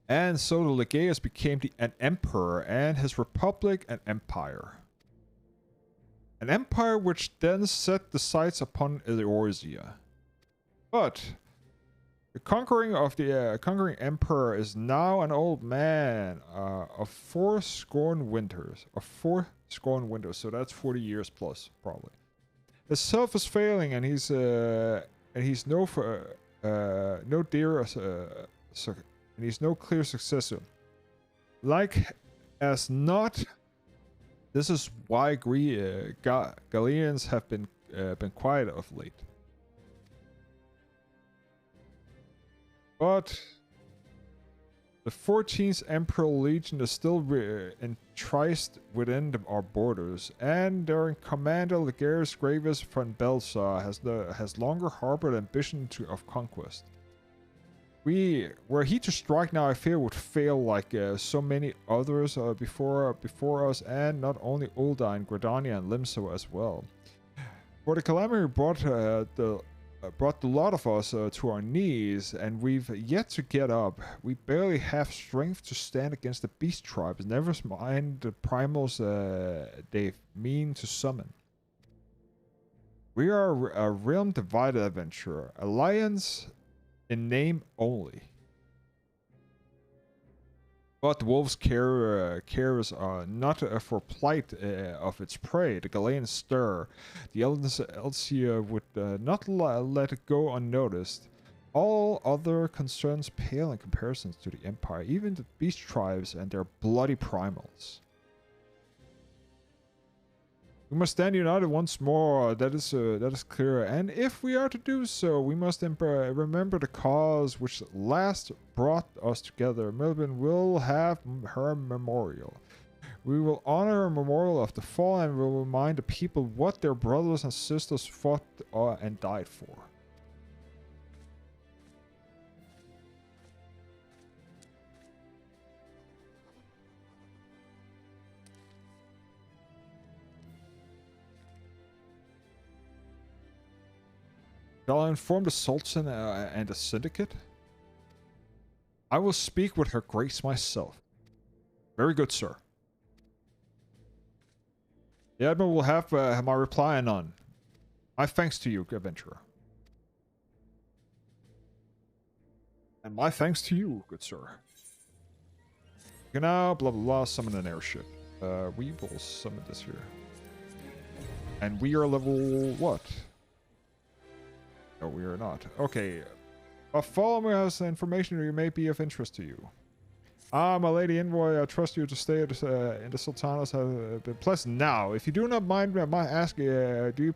And so the Legaeus became an emperor, and his republic an empire. An empire which then set the sights upon Eorzea. But the conquering emperor is now an old man of 4 scorn winters. So that's 40 years plus, probably. His self is failing, and he's no clear successor. Like as not, this is why Gauleans have been quiet of late. But the 14th Imperial Legion is still entrenched within our borders, and their commander Legaeus Gravis von Belsa has longer harbored ambition of conquest. Were he to strike now, I fear would fail like so many others before us, and not only Ul'dah and Gridania and Limsa as well. For the calamity brought the lot of us to our knees, and we've yet to get up. We barely have strength to stand against the beast tribes, never mind the primals they mean to summon. We are a realm divided adventurer, alliance in name only. But the wolves cares not for plight of its prey. The Gauleans stir. The Elsia would not let it go unnoticed. All other concerns pale in comparison to the Empire, even the beast tribes and their bloody primals. We must stand united once more, that is clear. And if we are to do so, we must remember the cause which last brought us together. Milben will have her memorial. We will honor a memorial of the fallen and will remind the people what their brothers and sisters fought and died for. Shall I inform the Sultan and the Syndicate? I will speak with her grace myself. Very good, sir. The Admiral will have my reply anon. My thanks to you, adventurer. And my thanks to you, good sir. You can now, blah blah blah, summon an airship. We will summon this here. And we are level what? No, we are not. Okay. Follow me as information that may be of interest to you. Ah, my lady envoy, I trust you to stay in the Sultana's have been pleasant. Now, if you do not mind my asking, do you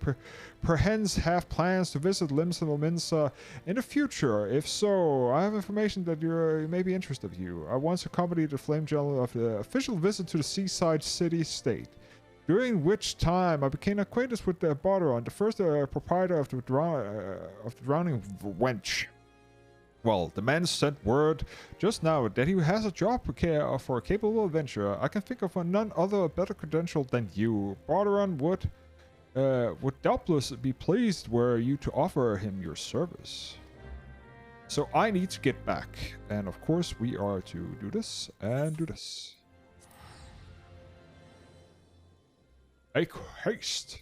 perhends have plans to visit Limsa Minsa in the future? If so, I have information that may be interested of you. I once accompanied the Flame General of the official visit to the seaside city-state, during which time I became acquainted with Barderon, the first proprietor of the drowning wench. Well, the man sent word just now that he has a job for a capable adventurer. I can think of none other better credential than you. Barderon would doubtless be pleased were you to offer him your service. So I need to get back, and of course we are to do this and do this. Make haste.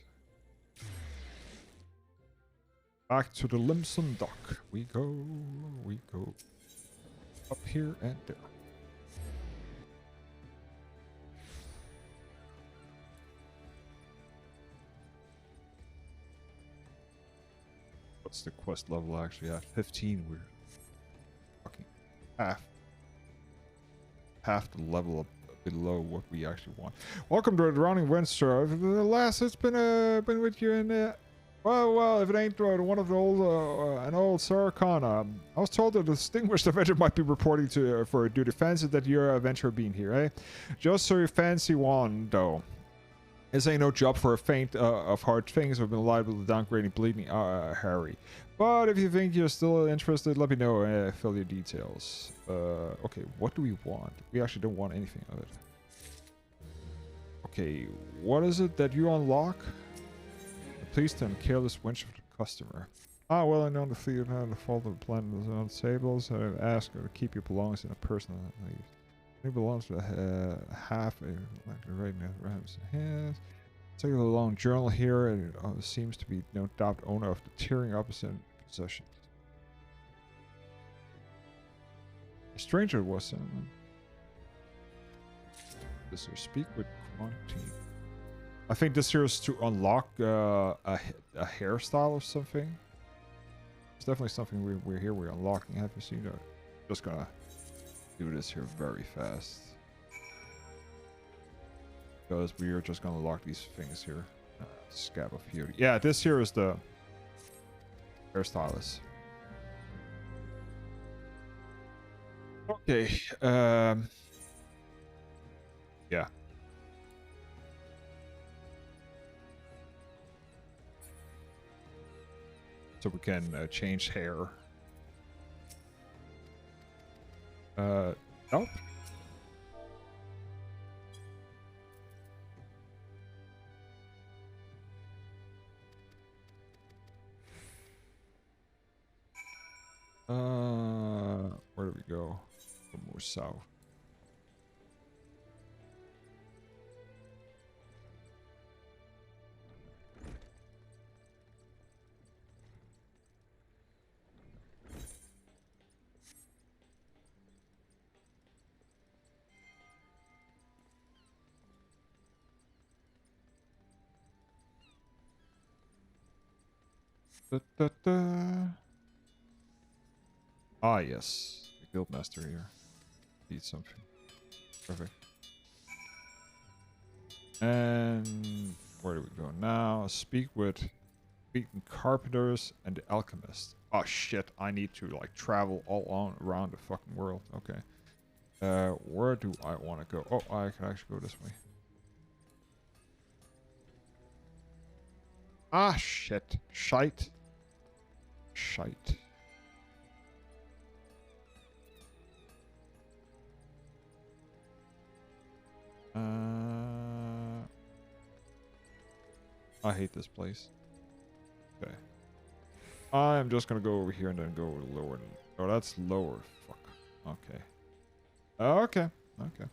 Back to the Limson dock. We go. Up here and there. What's the quest level actually at? 15. We're fucking half the level up below what we actually want. Welcome to the Drowning Wenster. Alas, it's been with you in well, if it ain't one of the old, an old Saracana. I was told that a distinguished adventurer might be reporting to for duty. Fancy that you're a adventurer being here, eh? Just so you fancy one, though. This ain't no job for a faint of heart. Things have been liable to downgrading bleeding Harry. But if you think you're still interested, let me know. Fill your details. Okay, what do we want? We actually don't want anything of it. Okay, what is it that you unlock? Pleased and careless wench of the customer. Ah, well, I know the fleet of how the fault of the planet is on tables. I ask her to keep your belongings in a personal leave. It belongs to half a right now. Ram's hands. Take a long journal here, and it seems to be no doubt owner of the tearing opposite possession. A stranger was someone. Does her speak with quantity? I think this here is to unlock a hairstyle or something. It's definitely something we're unlocking. Have you seen that? Just gonna do this here very fast. Because we are just gonna lock these things here. Scab of Beauty. Yeah, this here is the hairstylist. Okay. Yeah. So we can change hair. Nope. Where do we go? More south. Ah, yes. The guildmaster here. Need something. Perfect. And Where do we go now? Speak with beaten carpenters and the alchemists. Oh shit, I need to like travel all on around the fucking world. Okay. Where do I want to go? Oh, I can actually go this way. Ah shit. Shite. Shite. I hate this place. Okay. I'm just gonna go over here and then go lower. Oh, that's lower. Fuck. Okay. Okay. Okay.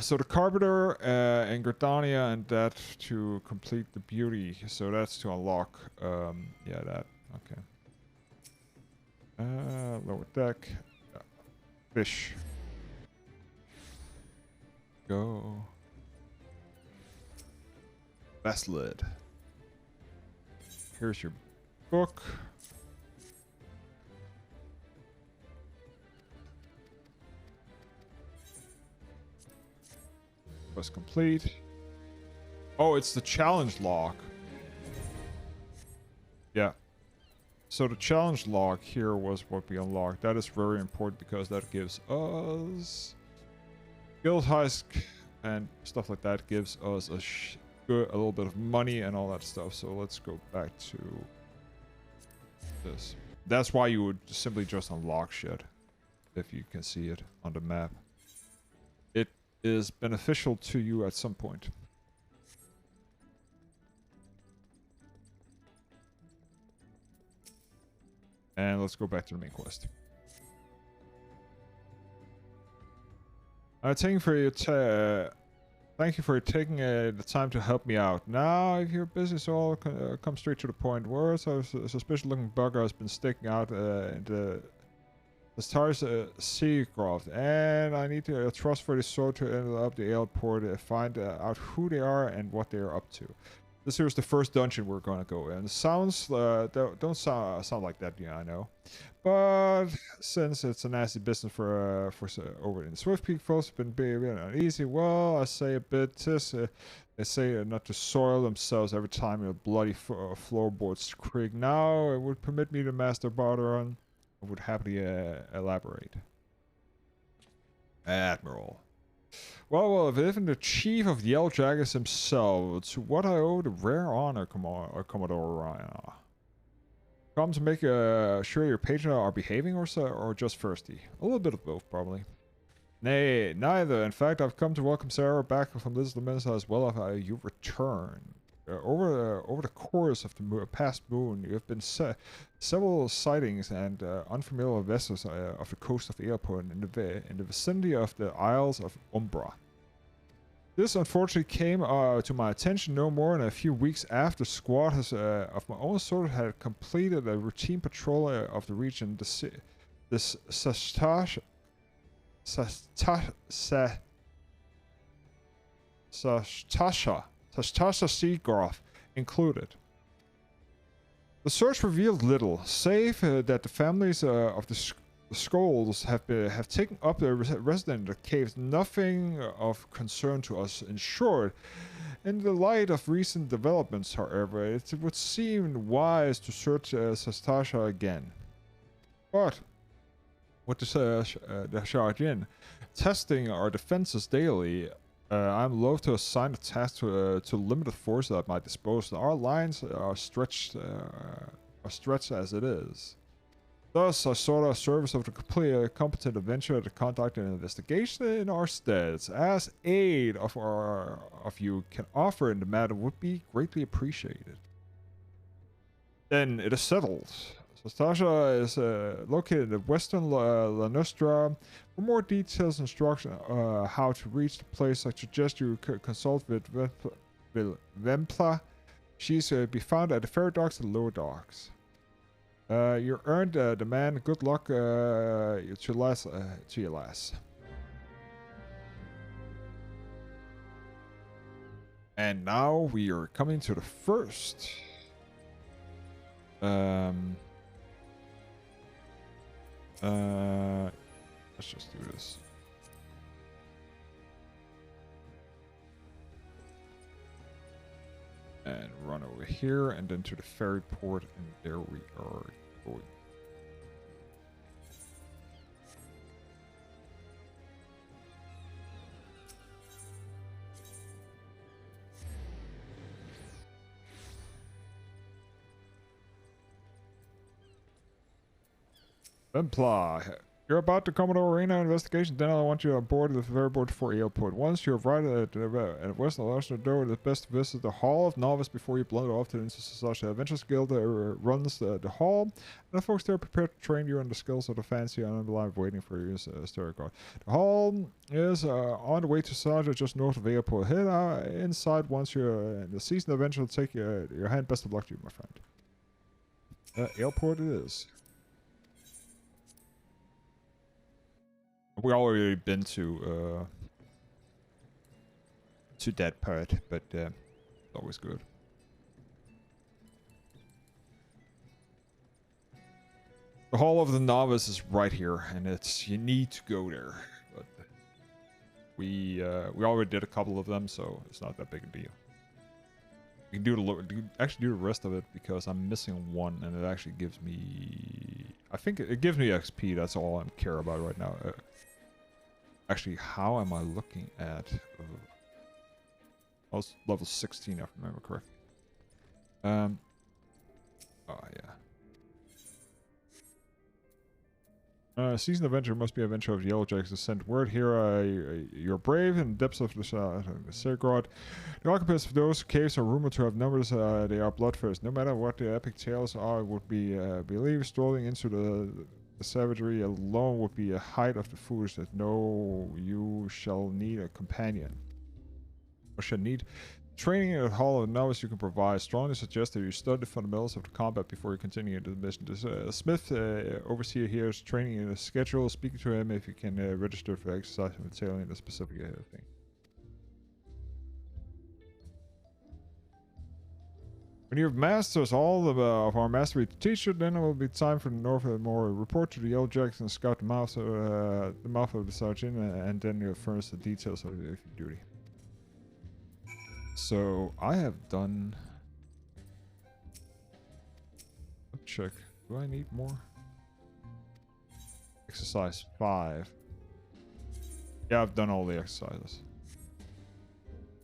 So the Carpenter in Gridania and that to complete the beauty. So that's to unlock. Yeah, that. Okay. Lower deck. Fish. Go. Best lid. Here's your book. Was complete. Oh, it's the challenge log. Yeah. So the challenge log here was what we unlocked. That is very important because that gives us guild husk and stuff like that. Gives us a little bit of money and all that stuff. So let's go back to this. That's why you would simply just unlock shit if you can see it on the map. It is beneficial to you at some point. And let's go back to the main quest. Thank you for taking the time to help me out. Now, if you're busy, so I'll come straight to the point. Words of a suspicious-looking bugger has been sticking out in the stars Seacroft, and I need a trustworthy sword to enter up the airport to find out who they are and what they are up to. This here is the first dungeon we're gonna go in. Sounds don't sound like that, yeah, I know. But since it's a nasty business for over in Swift Peak, folks have been being uneasy. Well, I say a bit. They say not to soil themselves every time your bloody floorboards creak. Now, it would permit me to master Barteron. I would happily elaborate. Admiral. Well, even the chief of the Yellow Jackets himself, to what I owe the rare honor, Commodore Ryan. Come to make sure your patrons are behaving or just thirsty? A little bit of both, probably. Nay, neither. In fact, I've come to welcome Sarah back from Lisbon as well as you return. Over the course of the past moon, you have been several sightings and unfamiliar vessels off the coast of Airport in the vicinity of the Isles of Umbra. This unfortunately came to my attention no more than a few weeks after squad of my own sort had completed a routine patrol of the region. This Sastasha Seagraph included. The search revealed little, save that the families of the Skulls have taken up their residence in the caves. Nothing of concern to us. In short, in the light of recent developments, however, it would seem wise to search Sastasha again. But with the Shardin testing our defenses daily, I'm loath to assign the task to limited force at my disposal. Our lines are stretched as it is. Thus, I sought a service of the competent adventurer to conduct an investigation in our steads. As aid of you can offer in the matter would be greatly appreciated. Then it is settled. Sastasha is located in western La Nostra. For more details and instruction how to reach the place, I suggest you consult with Vempla. She's be found at the ferry docks and lower docks. You earned the man. Good luck to your lass. And now we are coming to the first. Let's just do this. run over here and then to the ferry port, and there we are going. Imply. You're about to Commodore Arena investigation, then I want you on board the ferry boat for airport. Once you arrive at Western Ocean door, it's best to visit the Hall of Novice before you blunder off to the Society. The Adventures Guild runs the hall, and the folks there are prepared to train you on the skills of the fancy and live waiting for you, story card. The hall is on the way to Sarja, just north of the airport. Head inside once you're in the season adventure will take your hand. Best of luck to you, my friend. Airport it is. We already been to that part, but it's always good. The Hall of the Novice is right here, and you need to go there. But we already did a couple of them, so it's not that big a deal. You can actually do the rest of it because I'm missing one, and it actually gives me. I think it gives me XP. That's all I care about right now. Actually, how am I looking at? I was level 16, if I remember correctly. Oh yeah. Season adventure must be adventure of Yellowjack's descent. Word here, you're brave in the depths of the Sacred. The occupants of those caves are rumored to have numbers. They are bloodthirst. No matter what the epic tales are, would be believed. Strolling into the savagery alone would be a height of the foolish. That no, you shall need a companion. Or shall need training in the Hall of the Novice you can provide. Strongly suggest that you study the fundamentals of the combat before you continue into the mission. This Smith, overseer here, is training in a schedule. Speak to him if you can register for exercise and detailing the specific thing. When you have masters all of our mastery to teach you, then it will be time for the Northmore report to the Yelljacks and scout the mouth of the sergeant, and then you'll furnish the details of your duty. So I have done. Let's check. Do I need more? Exercise 5. Yeah, I've done all the exercises.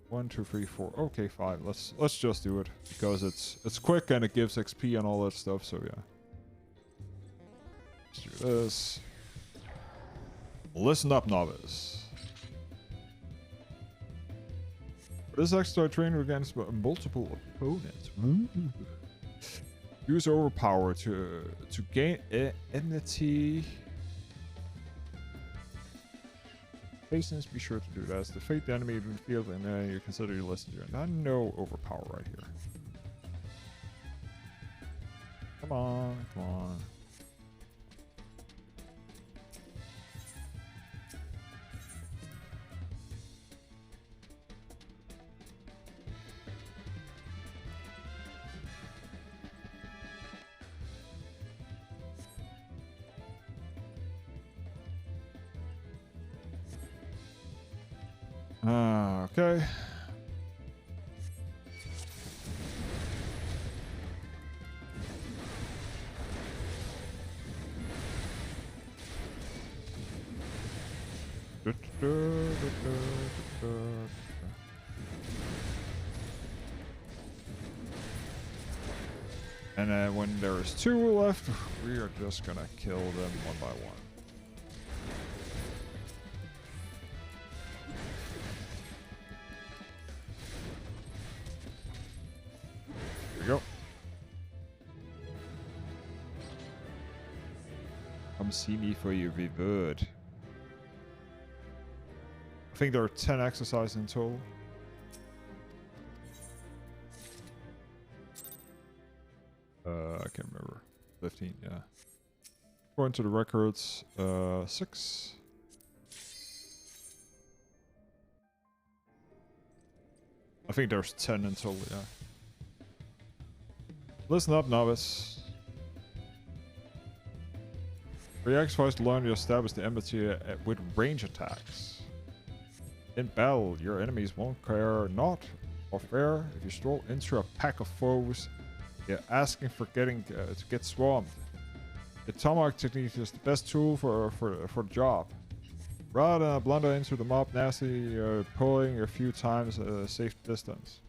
1, 2, 3, 4. Okay, 5. Let's just do it because it's quick and it gives XP and all that stuff. So yeah. Let's do this. Listen up, novice. This extra training against multiple opponents. Use overpower to gain enmity. Patience, be sure to do that. To fate the enemy in the field, and then you consider your lessons here. Not no overpower right here. Come on, come on. Okay. And then when there's 2 left, we are just gonna kill them one by one. Go. Come see me for your reward. I think there are 10 exercises in total. I can't remember. 15, yeah. According to the records, 6. I think there's 10 in total, yeah. Listen up, novice. For your exercise to learn to establish the enmity with range attacks. In battle, your enemies won't care not warfare. If you stroll into a pack of foes, you're asking for to get swarmed. The tomahawk technique is the best tool for the job. Rather than blunder into the mob nasty, you're pulling a few times at a safe distance.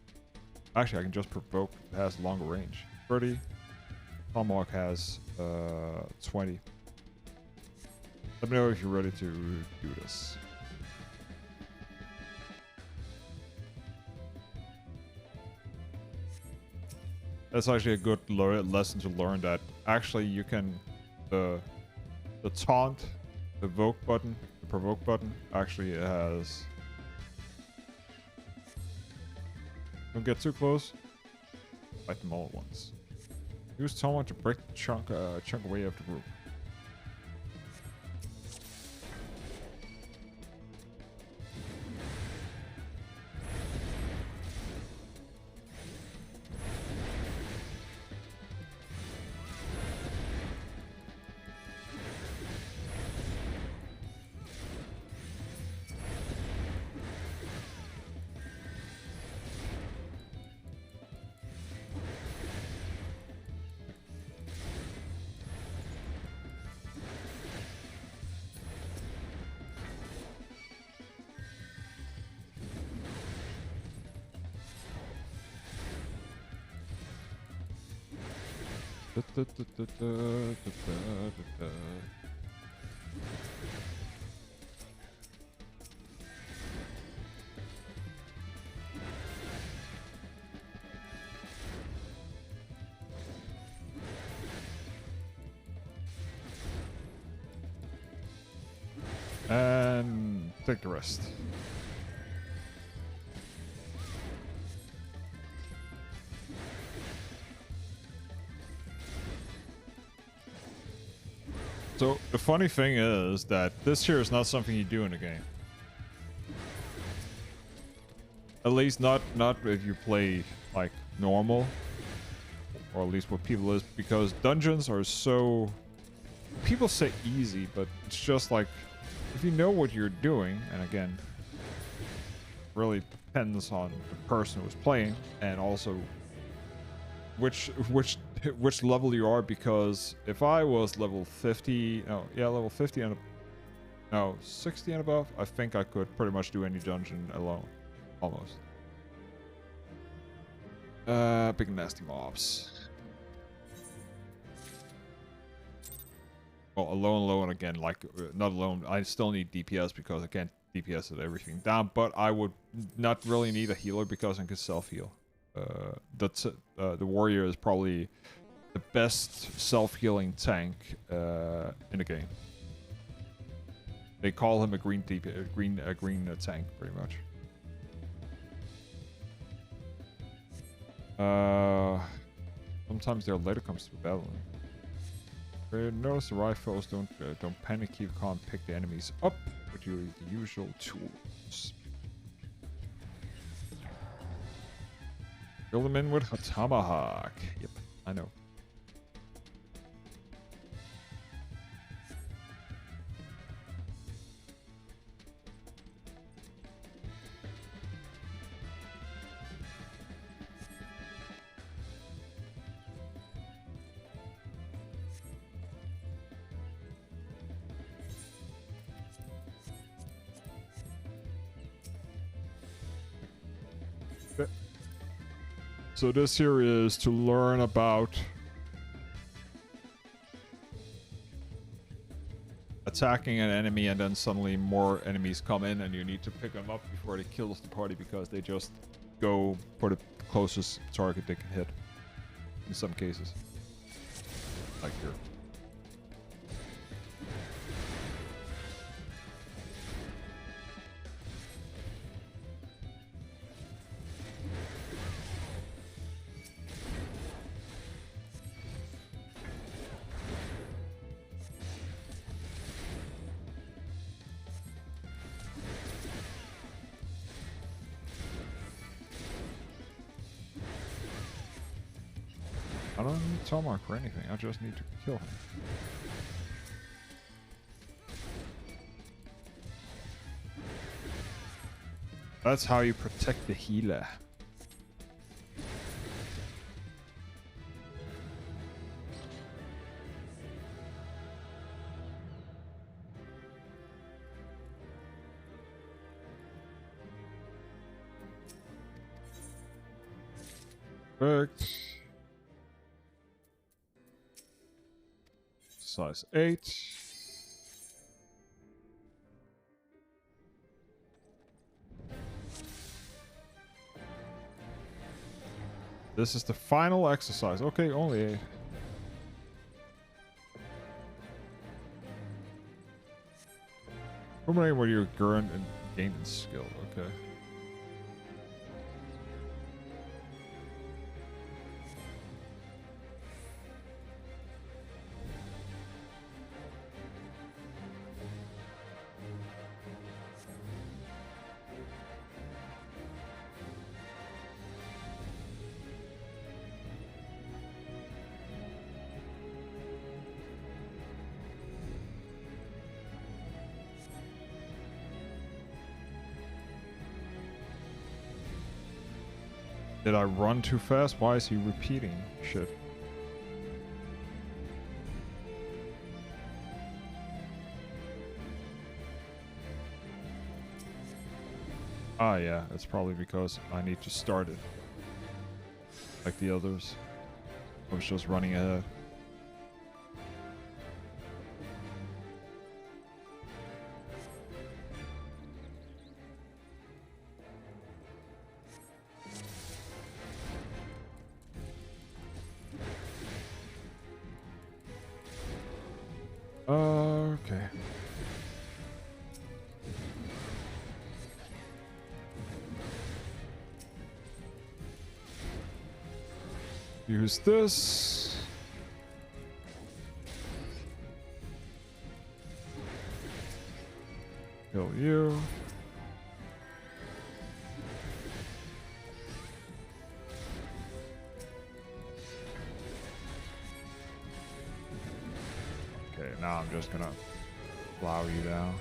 Actually, I can just provoke. It has longer range. 30. Tomahawk has 20. Let me know if you're ready to do this. That's actually a good lesson to learn, that actually you can the taunt, the provoke button actually has. Don't get too close. Fight them all at once. Use Tomahawk to break the chunk away of the group. And take the rest. So the funny thing is that this here is not something you do in the game. At least not if you play like normal, or at least what people is, because dungeons are so, people say easy, but it's just like, if you know what you're doing, and again, really depends on the person who's playing, and also which level you are, because if I was level 50, level 50 and no, 60 and above, I think I could pretty much do any dungeon alone, almost. Big nasty mobs. Well, alone again, like not alone. I still need DPS because I can't DPS at everything down, but I would not really need a healer because I can self-heal. The warrior is probably the best self-healing tank in the game. They call him a green tank, pretty much. Sometimes their later comes to battle. Notice the rifles, don't panic, keep calm, pick the enemies up with the usual tools. Fill them in with a tomahawk. Yep, I know. So this here is to learn about attacking an enemy, and then suddenly more enemies come in and you need to pick them up before they kill the party, because they just go for the closest target they can hit in some cases. Like here. I don't need Tomahawk for anything, I just need to kill him. That's how you protect the healer. Perfect. Size 8. This is the final exercise. Okay, only 8. How many were you earned and gained in skill? Okay. Did I run too fast? Why is he repeating shit? Ah, yeah, it's probably because I need to start it. Like the others. I was just running ahead. Okay. Use this. Kill you. Okay, now I'm just gonna plow you down.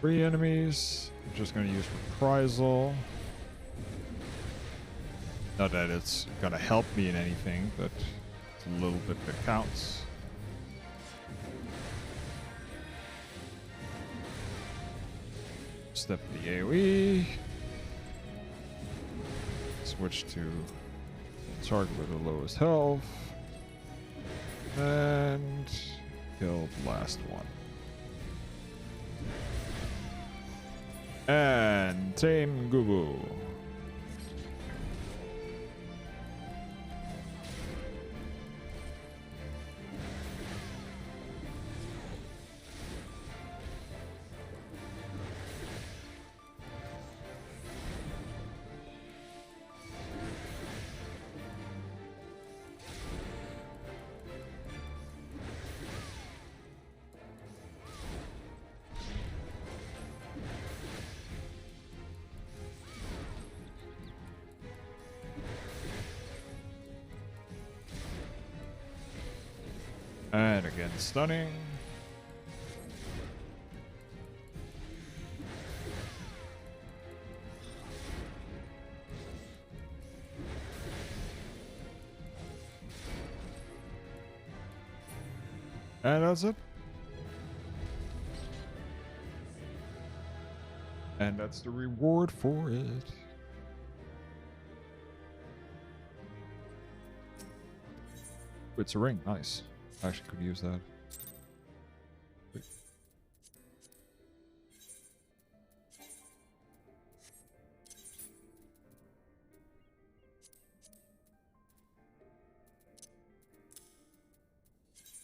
Three enemies. I'm just gonna use reprisal. Not that it's gonna help me in anything, but it's a little bit that counts. Step the AoE. Switch to target with the lowest health. And kill the last one. And tame Gubu. And again, stunning. And that's it. And that's the reward for it. It's a ring, nice. I actually could use that. Wait.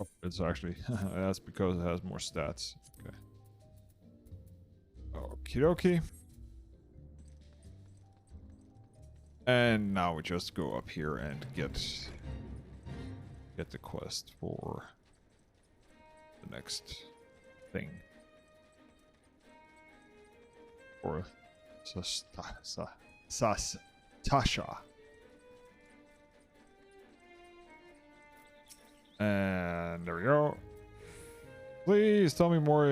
Oh, it's actually, that's because it has more stats. Okay. Okie dokie. And now we just go up here and get the quest for the next thing. Or Tasha. And there we go. Please tell me more.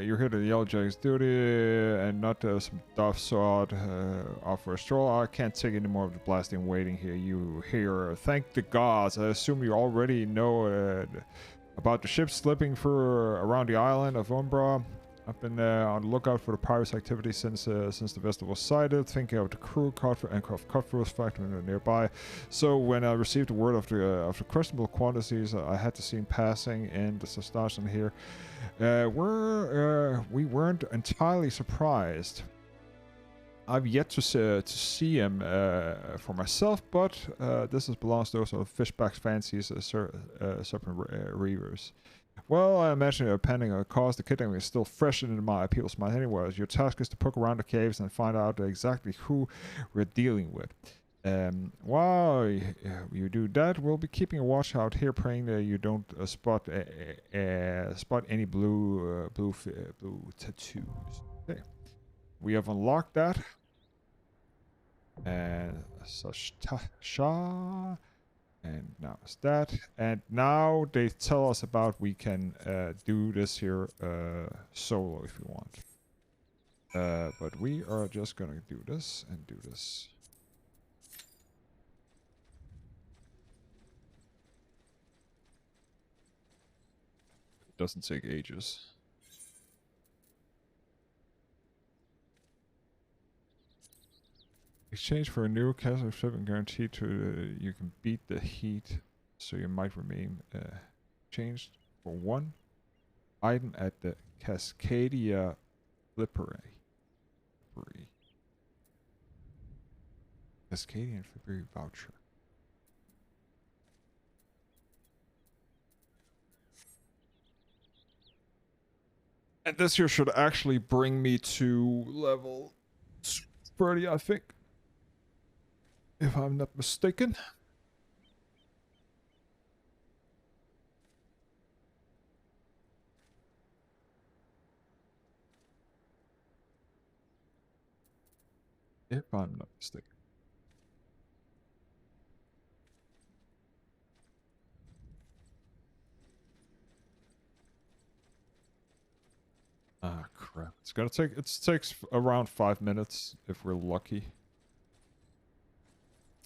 You're here to the Yellowjack's duty and not some doff sod off for a stroll. I can't take any more of the blasting waiting here. You here. Thank the gods. I assume you already know about the ship slipping for around the island of Umbra. I've been on the lookout for the pirates' activity since the vessel was sighted, thinking of the crew, and cutthroats factory nearby. So when I received the word of the questionable quantities I had to see passing in the Sastashan here, we weren't entirely surprised. I've yet to see him for myself, but this belongs to those sort of fishback fancies, serpent reavers. Well, I imagine pending a cause, the kidnapping is still fresh in my people's mind anyways. Your task is to poke around the caves and find out exactly who we're dealing with. While you do that, we'll be keeping a watch out here, praying that you don't spot any blue tattoos. Okay. We have unlocked that. And Sasha. And now it's that. And now they tell us about we can do this here solo if you want. But we are just gonna do this and do this. It doesn't take ages. Exchange for a new castle ship and guaranteed to you can beat the heat, so you might remain changed for one item at the Cascadia Flippery. Cascadian Flippery voucher. And this here should actually bring me to level 30, I think. If I'm not mistaken. If I'm not mistaken. Ah, crap. It's gonna take, it takes around 5 minutes if we're lucky.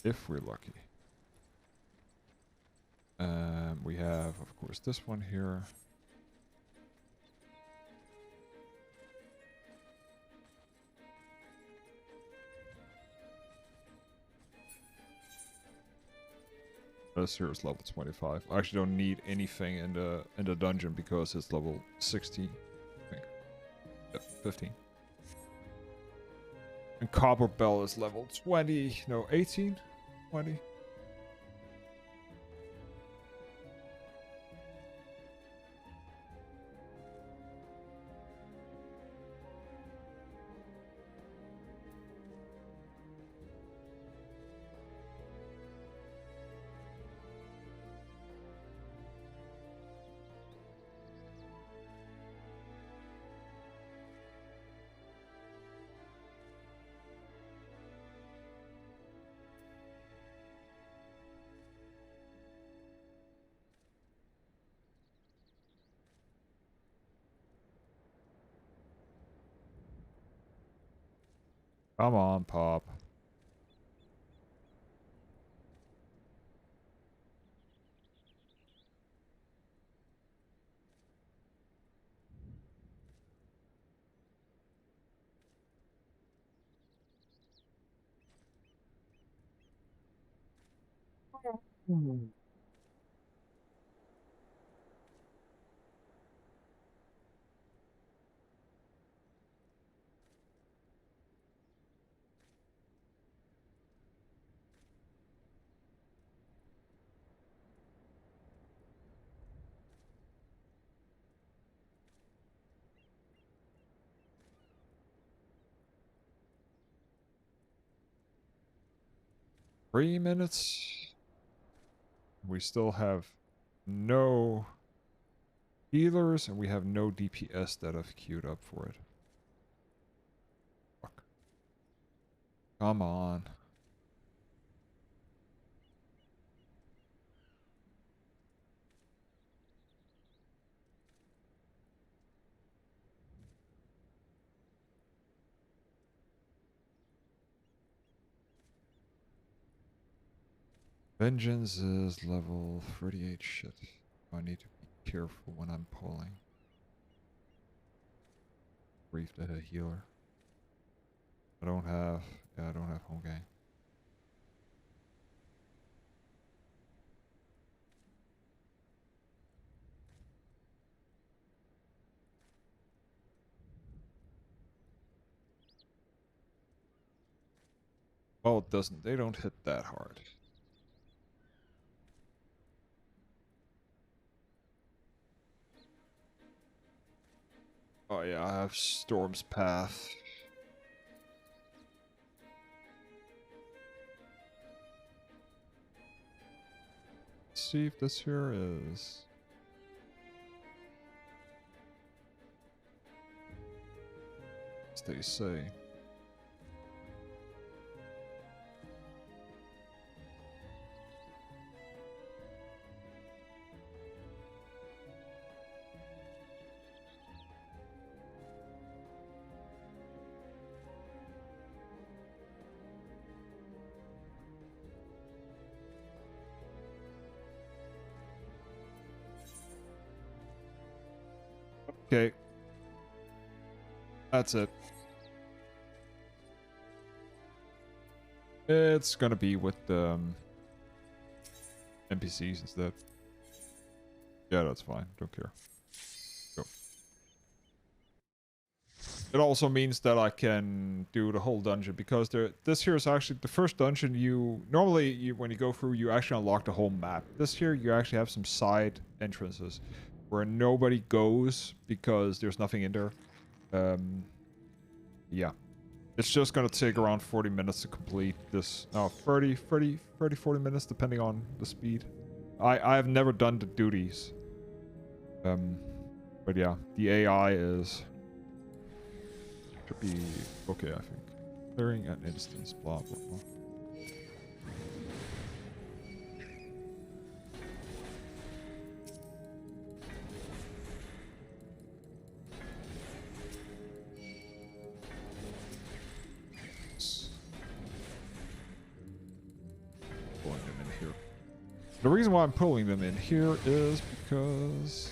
If we're lucky. We have, of course, this one here. This here is level 25. I actually don't need anything in the dungeon because it's level 16, I think. Yep, 15. And Copper Bell is level 20, no, 18? 20? Come on, Pop. Hmm. 3 minutes. We still have no healers, and we have no DPS that have queued up for it. Fuck. Come on. Vengeance is level 38. Shit. I need to be careful when I'm pulling. Brief the healer. I don't have home game. Oh, it doesn't. They don't hit that hard. Oh yeah, I have Storm's Path. Let's see if this here is... as they say. Okay. That's it. It's gonna be with the NPCs instead. Yeah, that's fine. Don't care. Go. It also means that I can do the whole dungeon because this here is actually the first dungeon normally when you go through you actually unlock the whole map. This here you actually have some side entrances where nobody goes because there's nothing in there. Yeah. It's just gonna take around 40 minutes to complete this. No, 40 minutes depending on the speed. I have never done the duties. But yeah, the AI should be okay, I think. Clearing an instance, blah blah blah. Pulling them in here. The reason why I'm pulling them in here is because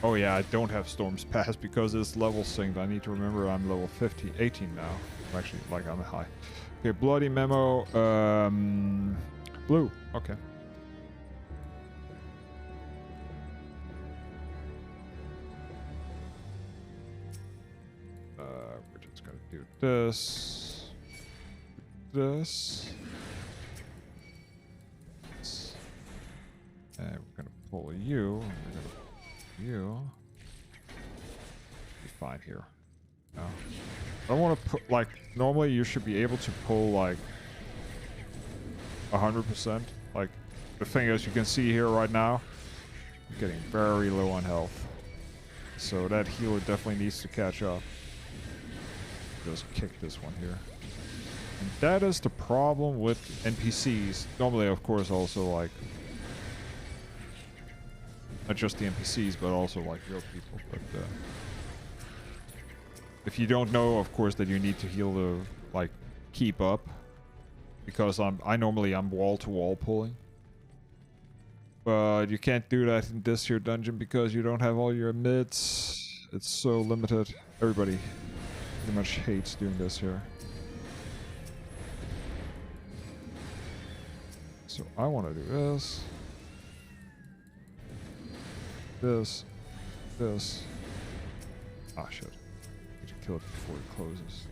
oh yeah, I don't have Storm's Pass because it's level synced. I need to remember I'm level 18 now. Actually, like I'm high. Okay, Bloody Memo. Blue. Okay. We're just gonna do this. This. And we're gonna pull you. And we're gonna you be fine here. No. I don't want to put like normally you should be able to pull like 100%. Like the thing is you can see here right now I'm getting very low on health. So that healer definitely needs to catch up. Just kick this one here. And that is the problem with NPCs. Normally of course also like not just the NPCs, but also like real people. But if you don't know, of course, that you need to heal to like keep up, because I'm wall to wall pulling. But you can't do that in this here dungeon because you don't have all your mids. It's so limited. Everybody pretty much hates doing this here. So I want to do this. This. Ah, shit. Need to kill it before it closes.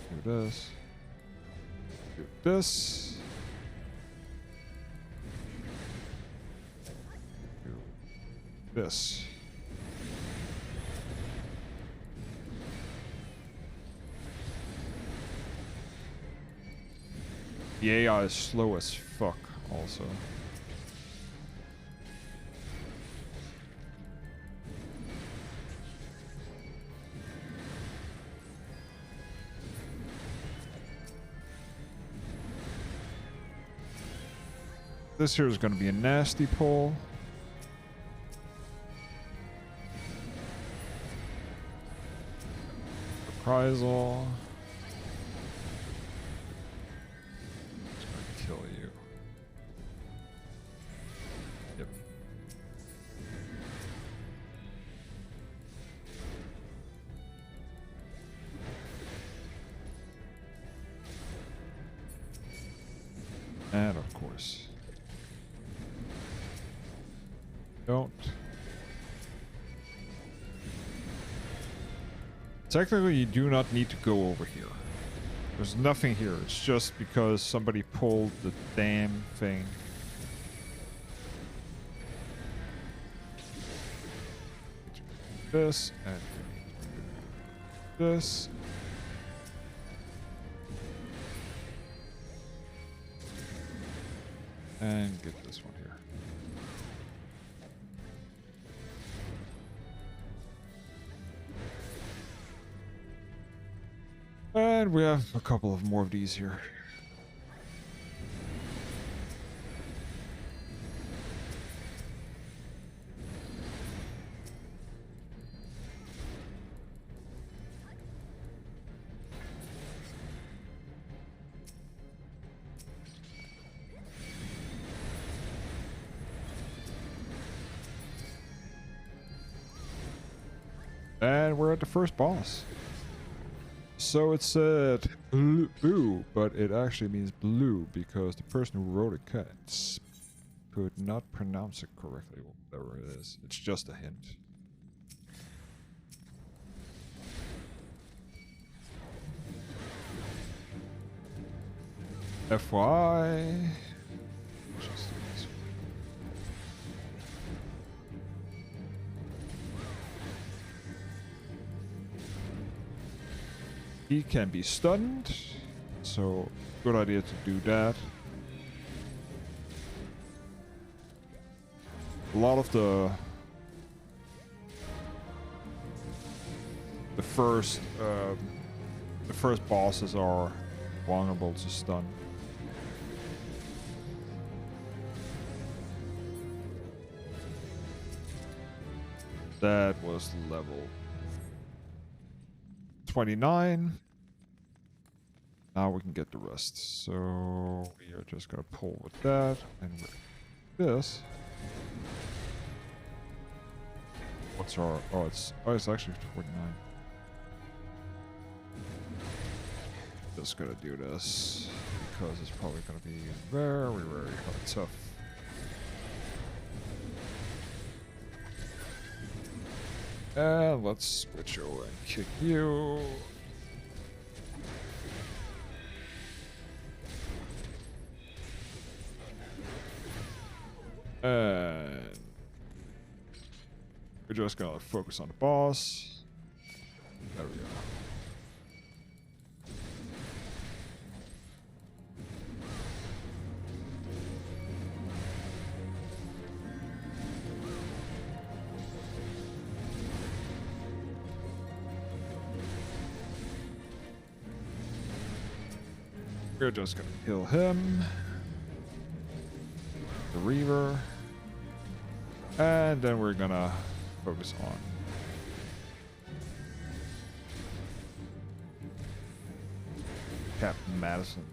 Do this. Do this. Do this. The AI is slow as fuck, also. This here is going to be a nasty pull. Reprisal. It's going to kill you. Yep. And of course, don't. Technically, you do not need to go over here. There's nothing here. It's just because somebody pulled the damn thing. This and this. And get this one here. And we have a couple of more of these here. And we're at the first boss. So it said blue, but it actually means blue because the person who wrote it could not pronounce it correctly, whatever it is. It's just a hint. FYI. He can be stunned, so good idea to do that. A lot of the first bosses are vulnerable to stun. That was level 29. Now we can get the rest. So we are just gonna pull with that and with this. What's our it's actually 49. Just gonna do this because it's probably gonna be very, very hard, tough. And let's switch over and kick you. And we're just gonna focus on the boss. There we go. We're just gonna kill him. The Reaver. And then we're gonna focus on Captain Madison.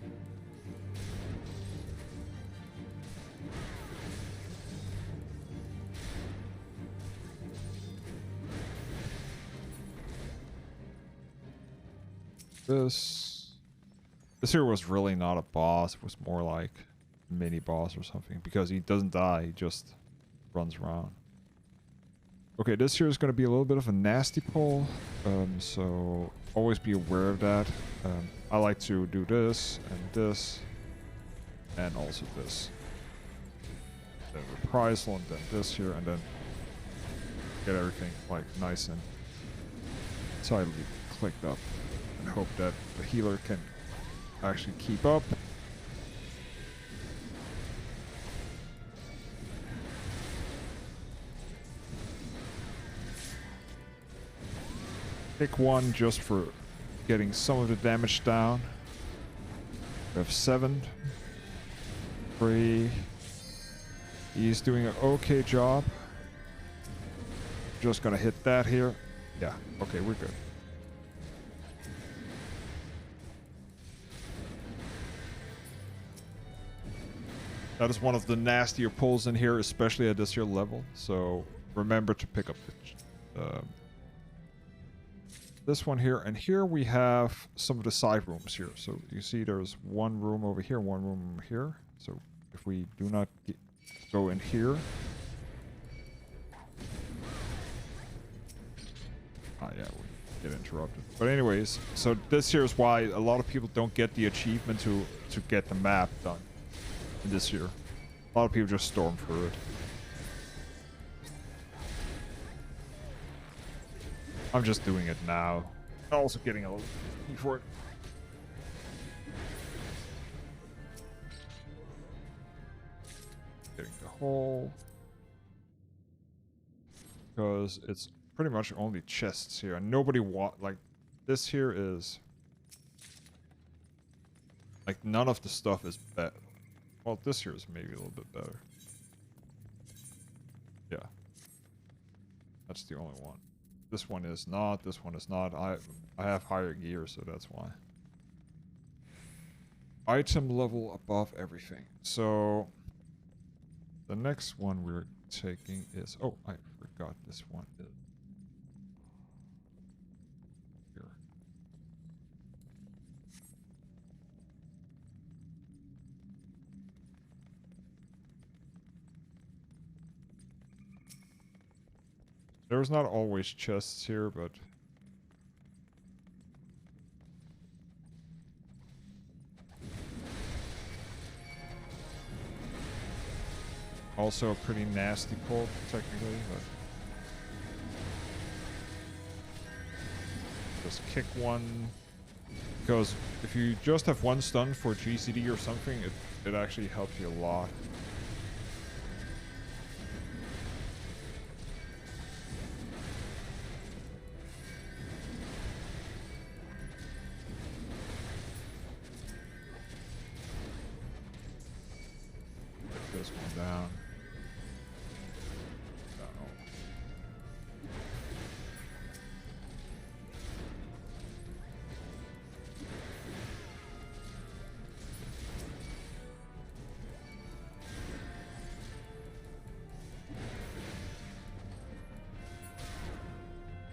This here was really not a boss. It was more like a mini boss or something because he doesn't die. He just runs around. Okay, this here is going to be a little bit of a nasty pull, so always be aware of that. I like to do this, and also this. Then reprisal, and then this here, and then get everything like nice and tightly clicked up, and hope that the healer can actually keep up. Pick one just for getting some of the damage down. We have 7, 3, He's doing an okay job. Just gonna hit that here. Yeah, okay, we're good. That is one of the nastier pulls in here, especially at this year level. So remember to pick up this one here. And here we have some of the side rooms here. So you see there's one room over here, one room over here. So if we do not go in here. Ah, yeah, we get interrupted. But anyways, so this here is why a lot of people don't get the achievement to get the map done in this year. A lot of people just storm through it. I'm just doing it now. Also getting a little for it. Getting the hole. Because it's pretty much only chests here. And nobody like, this here is... Like, none of the stuff is better. Well, this here is maybe a little bit better. Yeah. That's the only one. This one is not. This one is not. I have higher gear, so that's why. Item level above everything. So the next one we're taking is... Oh, I forgot this one is here. There's not always chests here, but... Also a pretty nasty pull, technically, but... Just kick one... Because if you just have one stun for GCD or something, it actually helps you a lot. This one down.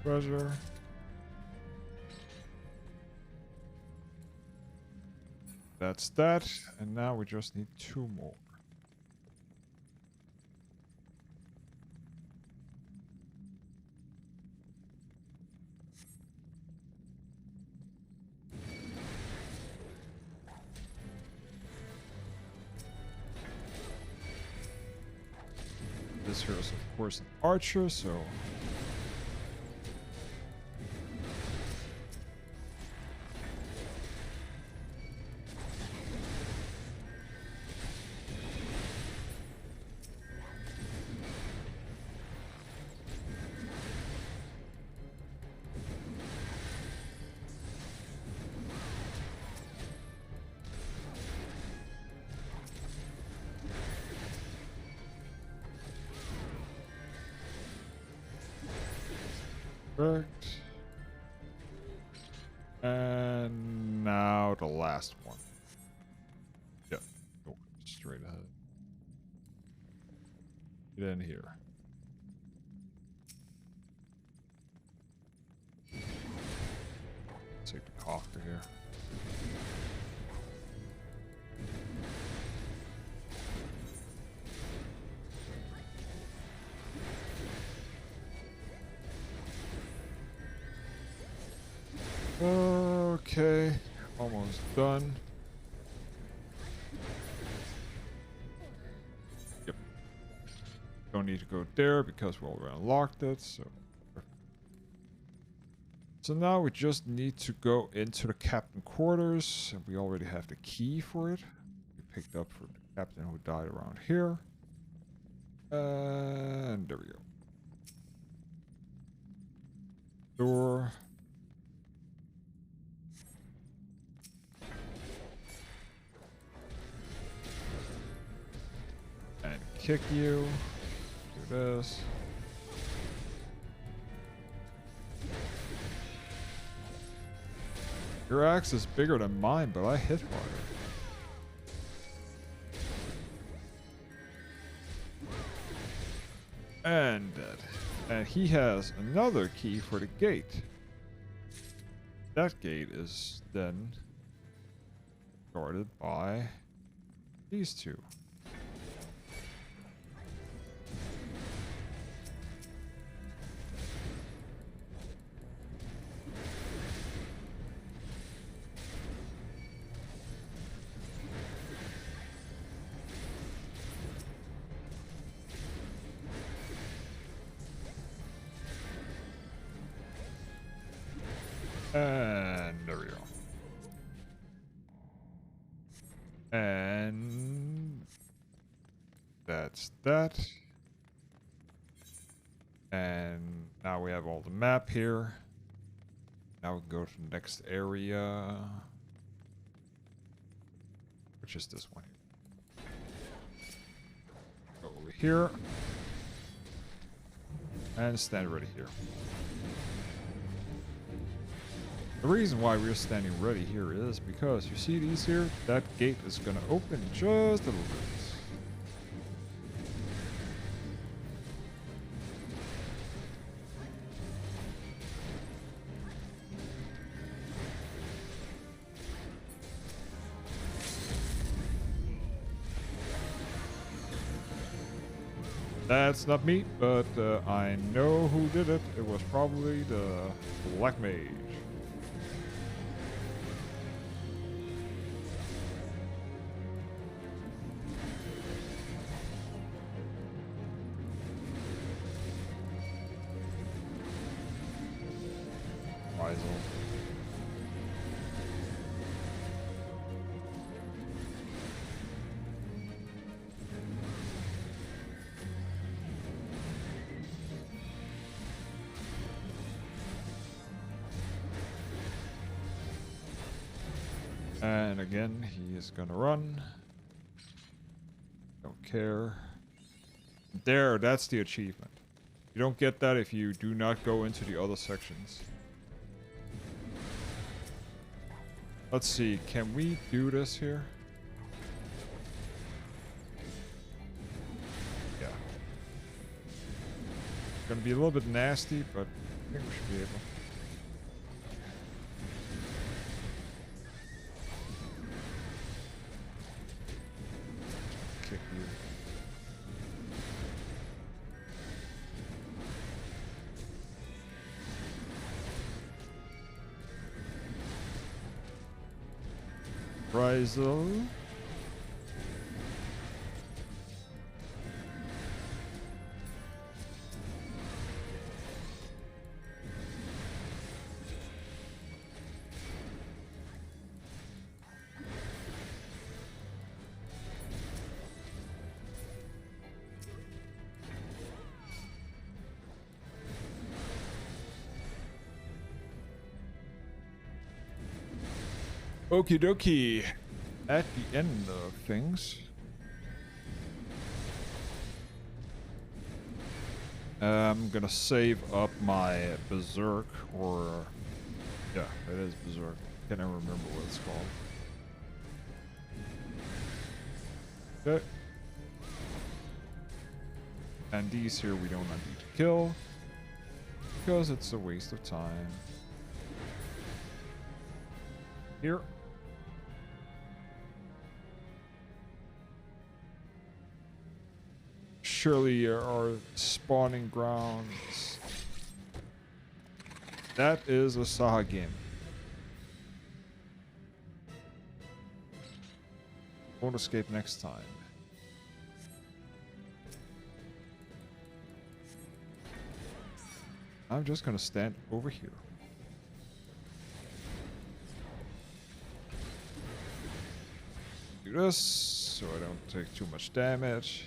Treasure. That's that, and now we just need 2 more. This here is, of course, an archer, so... Correct. And now the last one. Yep. Go straight ahead. Get in here. Take the coffer here. Okay, almost done. Yep. Don't need to go there because we already unlocked it, so... So now we just need to go into the captain quarters, and we already have the key for it. We picked up for the captain who died around here. And there we go. Door. kick you. Do this. Your axe is bigger than mine, but I hit harder. And dead. And he has another key for the gate. That gate is then guarded by these two. And there we go. And that's that. And now we have all the map here. Now we can go to the next area, which is this one here. Go over here. And stand ready here. The reason why we're standing ready here is because you see these here? That gate is going to open just a little bit. That's not me, but I know who did it. It was probably the Black Mage. And again, he is gonna run. Don't care. There, that's the achievement. You don't get that if you do not go into the other sections. Let's see, can we do this here? Yeah. It's gonna be a little bit nasty, but I think we should be able. Kick you. Rizal. Okie dokie. At the end of things, I'm gonna save up my Berserk, or yeah, it is Berserk. Can't even remember what it's called. Okay. And these here we do not need to kill because it's a waste of time. Here. Surely are spawning grounds. That is a Saha game. Won't escape next time. I'm just gonna stand over here. Do this so I don't take too much damage.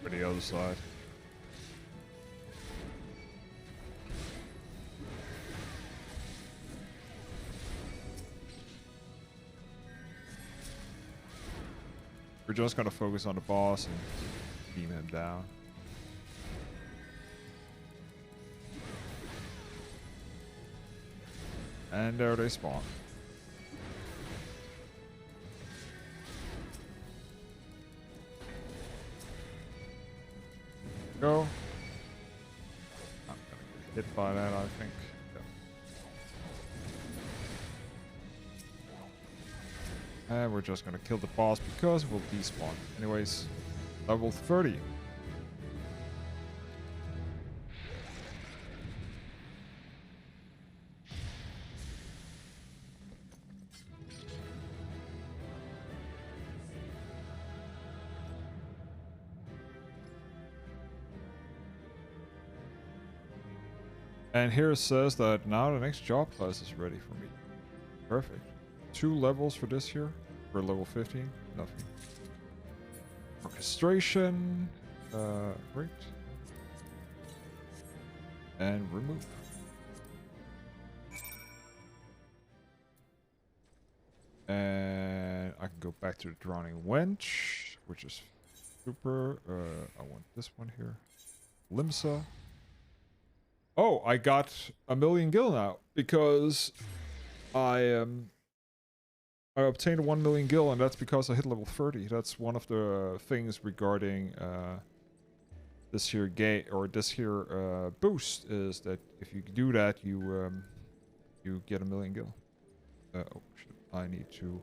for the other side. We're just gonna focus on the boss and beam him down. And there they spawn. Go. I'm gonna get hit by that, I think. Yeah. And we're just gonna kill the boss because we'll despawn. Anyways, level 30. And here it says that now the next job class is ready for me. Perfect. 2 levels for this here. For level 15. Nothing. Orchestration. Great. And remove. And I can go back to the Drowning Wench, which is super. I want this one here. Limsa. Oh, I got 1,000,000 gil now because I obtained 1,000,000 gil, and that's because I hit level 30. That's one of the things regarding this here this here boost is that if you do that, you get 1,000,000 gil. Oh shit! I need to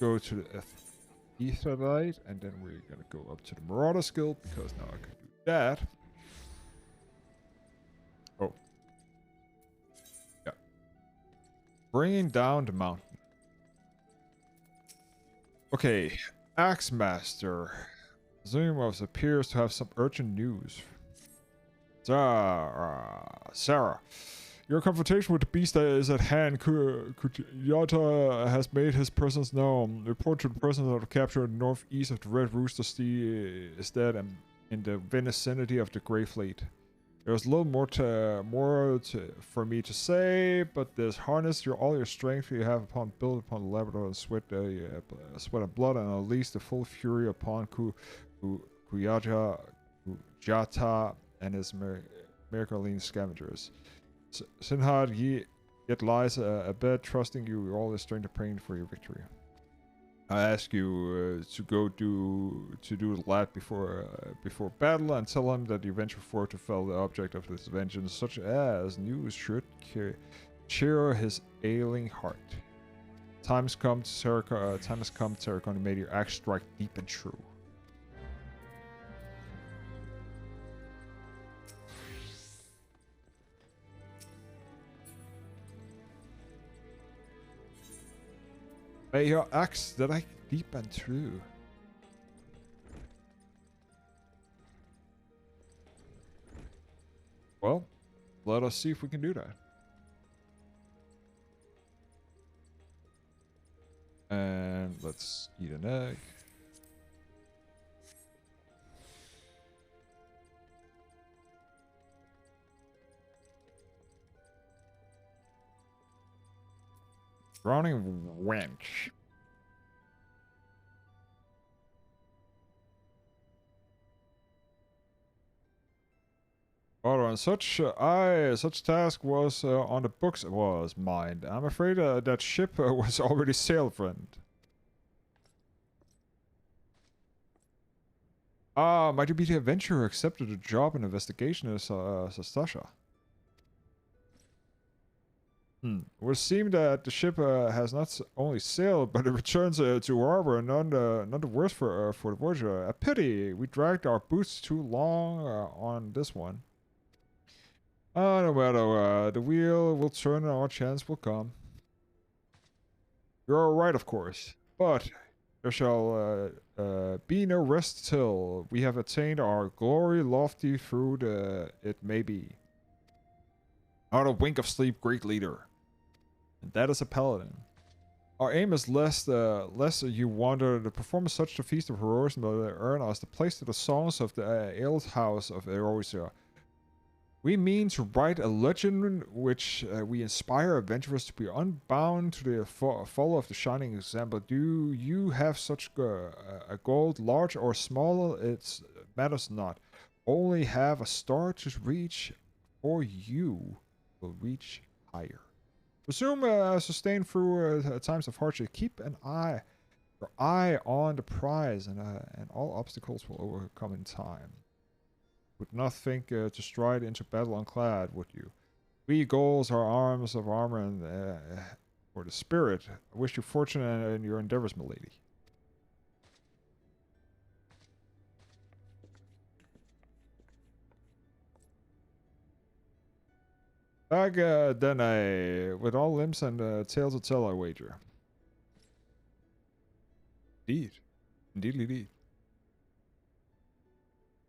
go to the FFXIV, and then we're gonna go up to the Marauder skill because now I can do that. Oh. Yeah. Bringing down the mountain. Okay. Axe Master. Zumos appears to have some urgent news. Sarah. Your confrontation with the beast that is at hand. Kuyata has made his presence known. Report to the presence of the capture northeast of the Red Rooster is dead and in the vicinity of the Grey Fleet. There's a little more for me to say, but there's harness all your strength you have built upon the Labrador and sweat and blood, and unleash the full fury upon Kuyata and his Mercaline scavengers. Sinhad yet lies abed, trusting you all the strength and praying for your victory. I ask you to go do the lad before battle and tell him that the adventure forth to fell the object of his vengeance, such as news should cheer his ailing heart. Time has come, Sarah, made your axe strike deep and true. May your axe that I deep and true. Well, let us see if we can do that. And let's eat an egg. Drowning Wench. Well, and such task was on the books was mine. I'm afraid that ship was already sailed, friend. Might you be the adventurer who accepted a job in investigation as Sastasha? It would seem that the ship has not only sailed, but it returns to harbor, and none the worse for the voyager. A pity we dragged our boots too long on this one. No matter, the wheel will turn and our chance will come. You're right, of course, but there shall be no rest till we have attained our glory lofty through it may be. Not a wink of sleep, great leader. And that is a paladin. Our aim is lest you wander to perform such a feast of heroism that earn us the place to the songs of the Ale House of Erosia. We mean to write a legend which we inspire adventurers to be unbound to the follow of the shining example. Do you have such a goal, large or small? It matters not. Only have a star to reach, or you will reach higher. Resume sustain through times of hardship. Keep your eye on the prize, and all obstacles will overcome in time. Would not think to stride into battle unclad, would you? We goals are arms of armor and for the spirit. I wish you fortune in your endeavors, milady. Back then with all limbs and tails to tell, I wager. Indeed. Indeed.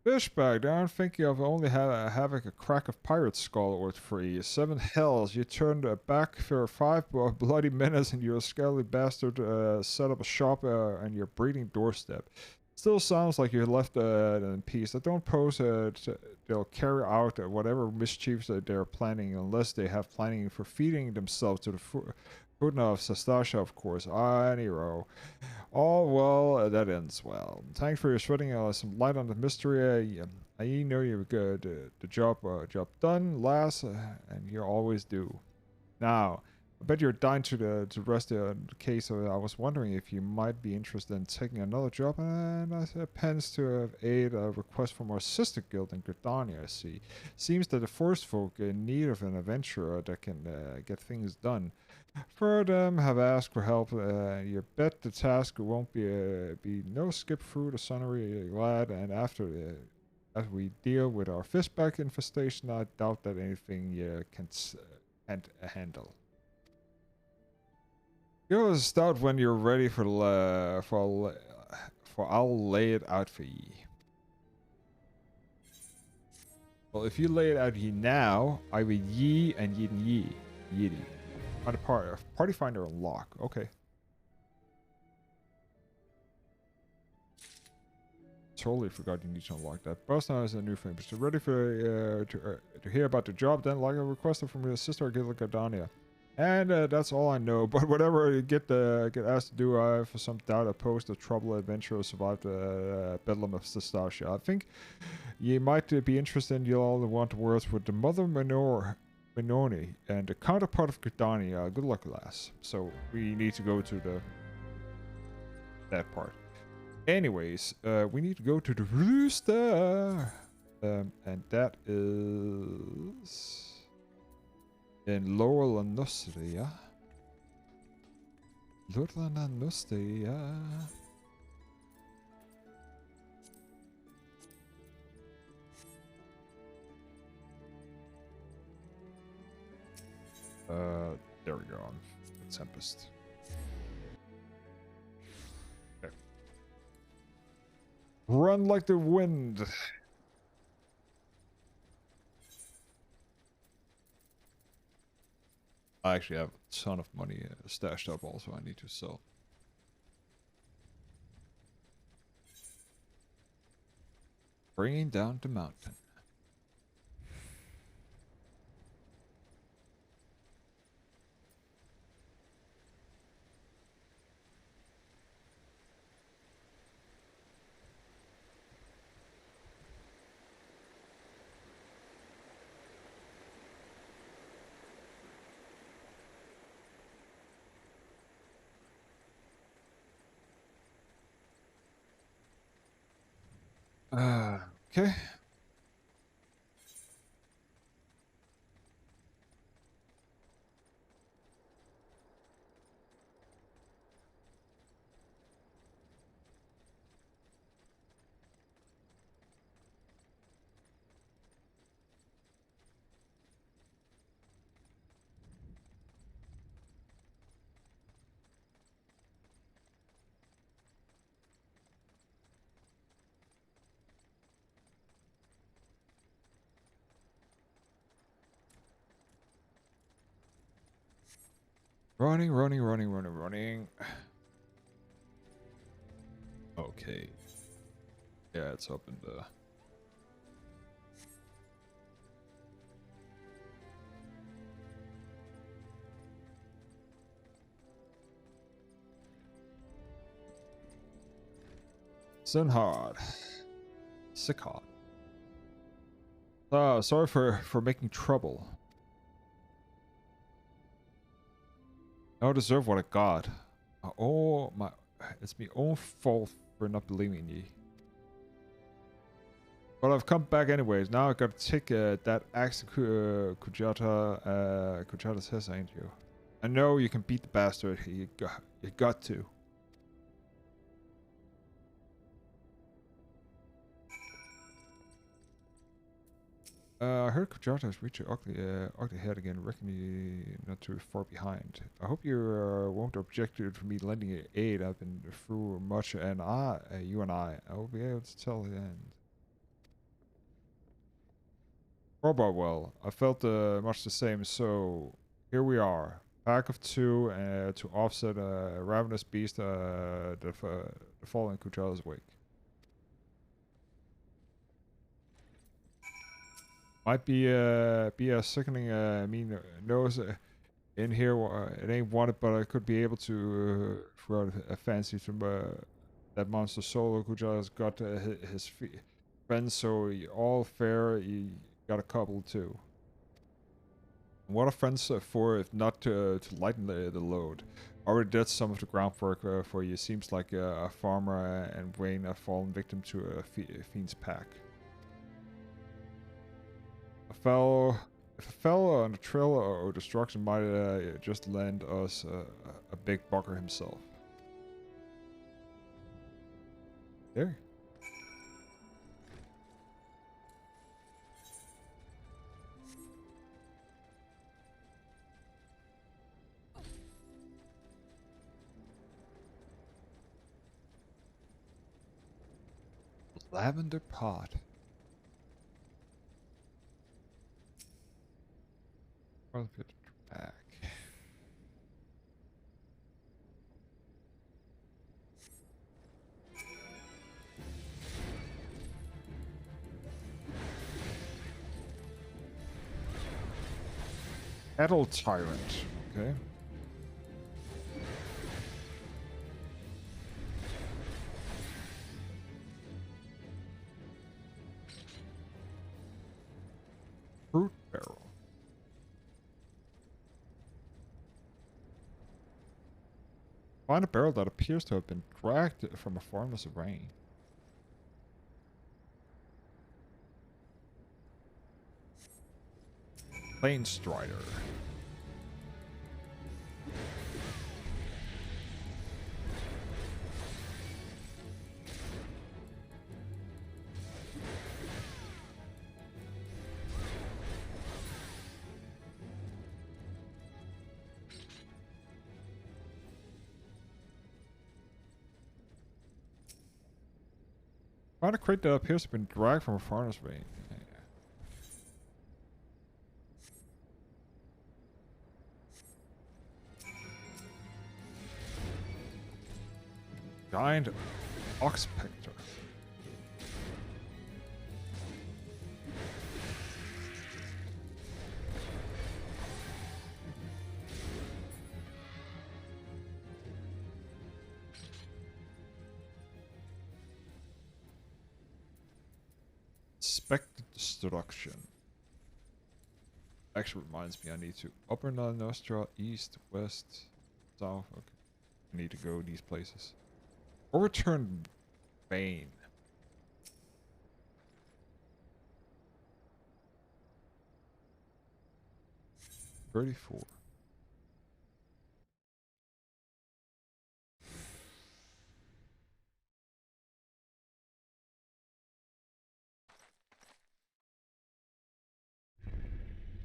Fishbag, I'm thinking of only having a crack of pirate skull or 3. 7 hells, you turned back for 5 bloody minutes and you're a scaly bastard set up a shop on your breeding doorstep. Still sounds like you left in peace. I don't suppose they'll carry out whatever mischiefs they're planning unless they have planning for feeding themselves to the food of Sastasha, of course. Anyway. All well, that ends well. Thanks for your shedding some light on the mystery. I know you're good. The job done, lass, and you always do. Now, I bet you're dying to rest the case. So I was wondering if you might be interested in taking another job, and I pens to aid a request from our sister guild in Gridania. I see. Seems that the forest folk in need of an adventurer that can get things done. For them have asked for help. You bet the task won't be no skip through the sunnery lad. And after we deal with our fishback infestation, I doubt that anything you can't handle. Give us a start when you're ready for I'll lay it out for ye. Well, if you lay it out ye now, I will ye and ye. Yiddy. Party finder unlock. Okay. Totally forgot you need to unlock that. Boss now is a new thing. But you're ready for to hear about the job, then like a request from your sister Gildania. And that's all I know. But whatever you get asked to do, I have some doubt opposed the trouble adventure survived the bedlam of Sastasha. I think you might be interested. You'll all want to work with the Mother Minoni and the counterpart of Gridania. Good luck, lass. So we need to go to that part. Anyways, we need to go to the rooster, and that is in Lower Lanustria. Lower Lanustria. There we go. The Tempest. Okay. Run like the wind. I actually have a ton of money stashed up also I need to sell. Bringing down the mountain. Okay. Running, running, running, running, running. Okay. Yeah, it's up in the... Sinhard. Sikhard. Sorry for making trouble. I don't deserve what I got. Oh my, it's my own fault for not believing in ye. But I've come back anyways. Now I gotta take that axe to Kujata's his, ain't you? I know you can beat the bastard. You got to. I heard Kujata has reached your ugly head again. Reckon you not too far behind. I hope you won't object to me lending you aid. I've been through much, and you and I will be able to tell the end. Robot, well, I felt much the same. So here we are, pack of 2 to offset a ravenous beast the fall in Kujata's wake. Might be a sickening mean nose in here. It ain't wanted, but I could be able to throw out a fancy from that monster solo who just got his friends. So all fair. You got a couple too. What are friends for if not to lighten the load? Already did some of the groundwork for you. Seems like a farmer and Wayne have fallen victim to a fiend's pack. If I fell on the trail or destruction, might just land us a big bugger himself. There. Lavender pot. Back. Cattle Tyrant. Okay. Fruit barrel. Find a barrel that appears to have been dragged from a formless rain. Plane Strider. Find a crate that appears to have been dragged from a farmer's rain. Giant Oxpector. Expected destruction. Actually reminds me I need to Upper Nile Nostra, east, west, south. Okay. I need to go these places. Overturn Bane. $34.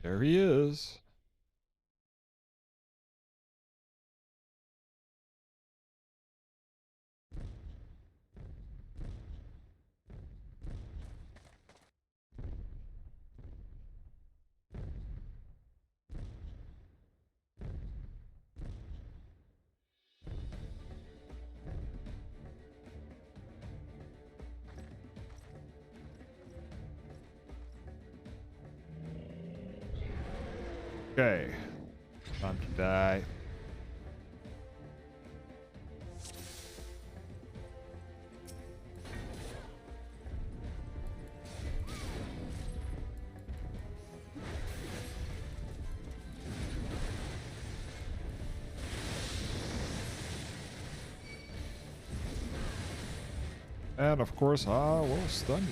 There he is. Okay. Time to die. And of course, I will stun you.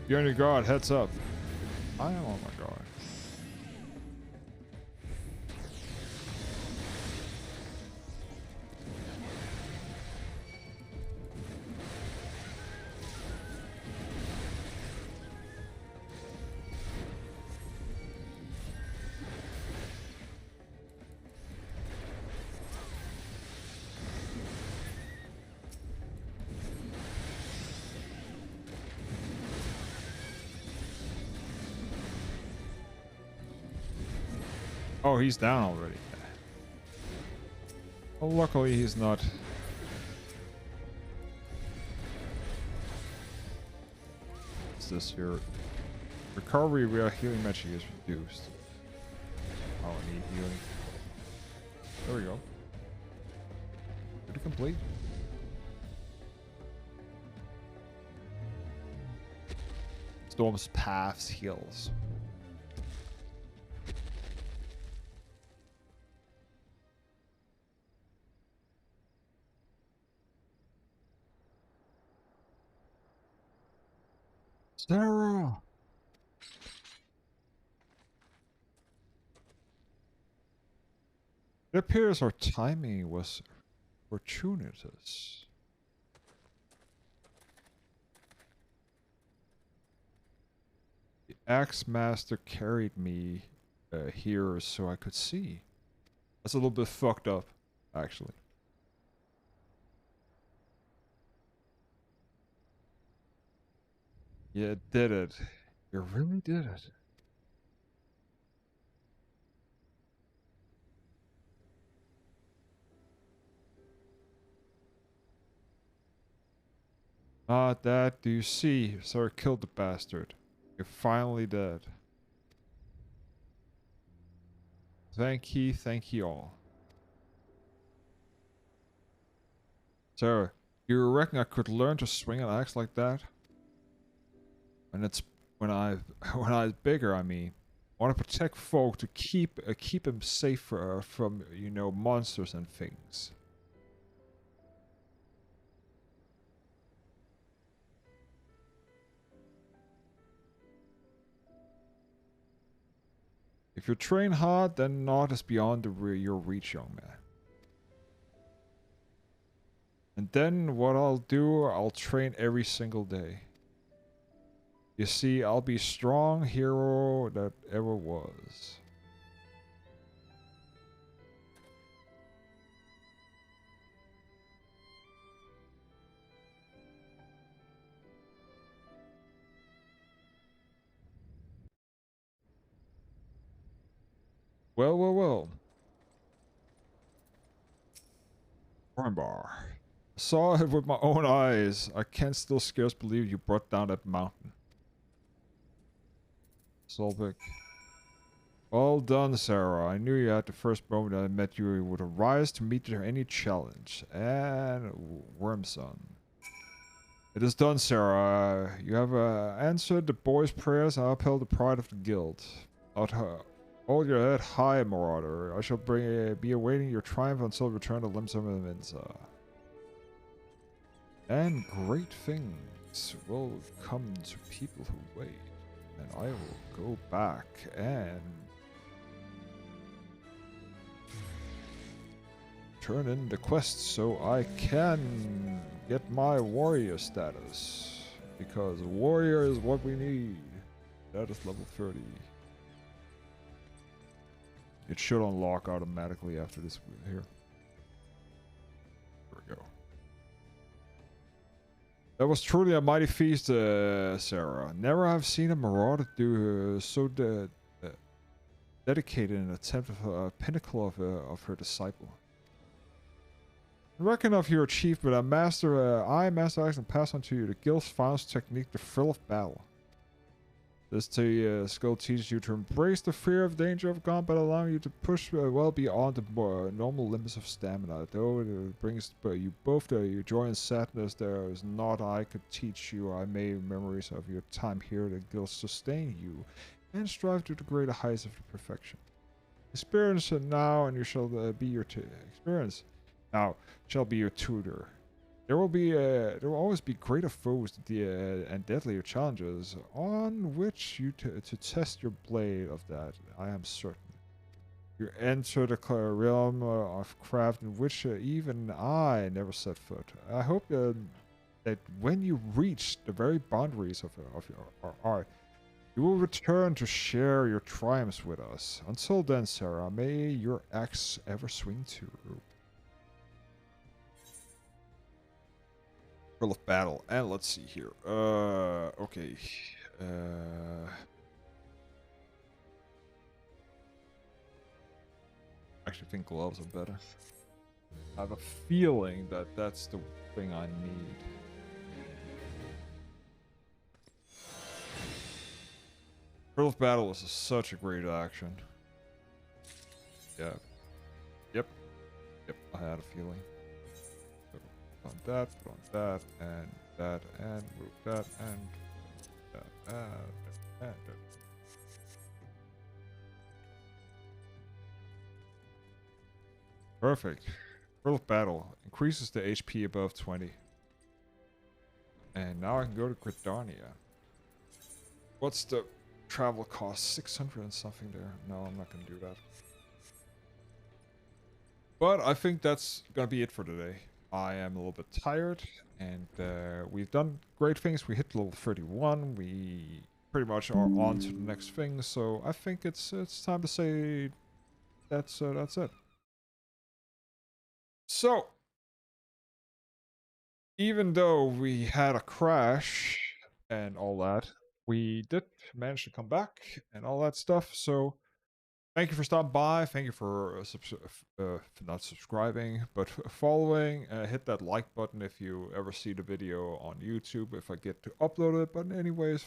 You're on your guard, heads up. I am on my guard. Oh, he's down already. Well, luckily he's not. What's this here? Recovery via healing magic is reduced. Oh, I need healing. There we go. Did it complete? Storm's paths heals. Sarah! It appears our timing was fortuitous. The Axe Master carried me here so I could see. That's a little bit fucked up, actually. You did it. You really did it. Ah, Dad, do you see? Sarah killed the bastard. You're finally dead. Thank ye all. Sarah, you reckon I could learn to swing an axe like that? And it's when I was bigger, I mean. I want to protect folk to keep them safe from, you know, monsters and things. If you train hard, then naught is beyond your reach, young man. And then what I'll do, I'll train every single day. You see, I'll be strong hero that ever was. Well. Armbar. Saw it with my own eyes. I can't still scarce believe you brought down that mountain. Solvik. Well done, Sarah. I knew you at the first moment I met you would arise to meet any challenge. And Wormson. It is done, Sarah. You have answered the boys' prayers and upheld the pride of the guild. Hold your head high, Marauder. I shall be awaiting your triumph until return to Limsum and Minza. And great things will come to people who wait. And I will go back and turn in the quest so I can get my warrior status. Because warrior is what we need. That is level 30. It should unlock automatically after this here. There we go. That was truly a mighty feast, Sarah. Never have seen a marauder do so dedicated in an attempt of a pinnacle of her disciple. Reckon of your achievement, I master Axe and pass on to you the guild's finest technique, the thrill of battle. This skill teaches you to embrace the fear of danger of combat, allowing you to push well beyond the normal limits of stamina. Though it brings you both your joy and sadness, there is naught I could teach you. I made memories of your time here. The guild sustain you, and strive to the greater heights of perfection. Experience it now, and you shall be your experience. Now shall be your tutor. There will always be greater foes and deadlier challenges on which you to test your blade of that. I am certain. You enter the realm of craft in which even I never set foot. I hope that when you reach the very boundaries of your art, you will return to share your triumphs with us. Until then, Sarah, may your axe ever swing true. Of battle, and let's see here. Okay. Actually think gloves are better. I have a feeling that that's the thing I need. Thrill of battle is such a great action. Yeah. Yep. I had a feeling. On that, put on that, and move that, and that. Perfect. Thrill of battle increases the HP above 20. And now I can go to Gridania. What's the travel cost? 600 and something there. No, I'm not gonna do that. But I think that's gonna be it for today. I am a little bit tired, and we've done great things. We hit level 31. We pretty much are on to the next thing. So I think it's time to say that's it. So even though we had a crash and all that, we did manage to come back and all that stuff. So thank you for stopping by. Thank you for not subscribing, but following. Hit that like button if you ever see the video on YouTube, if I get to upload it. But anyways,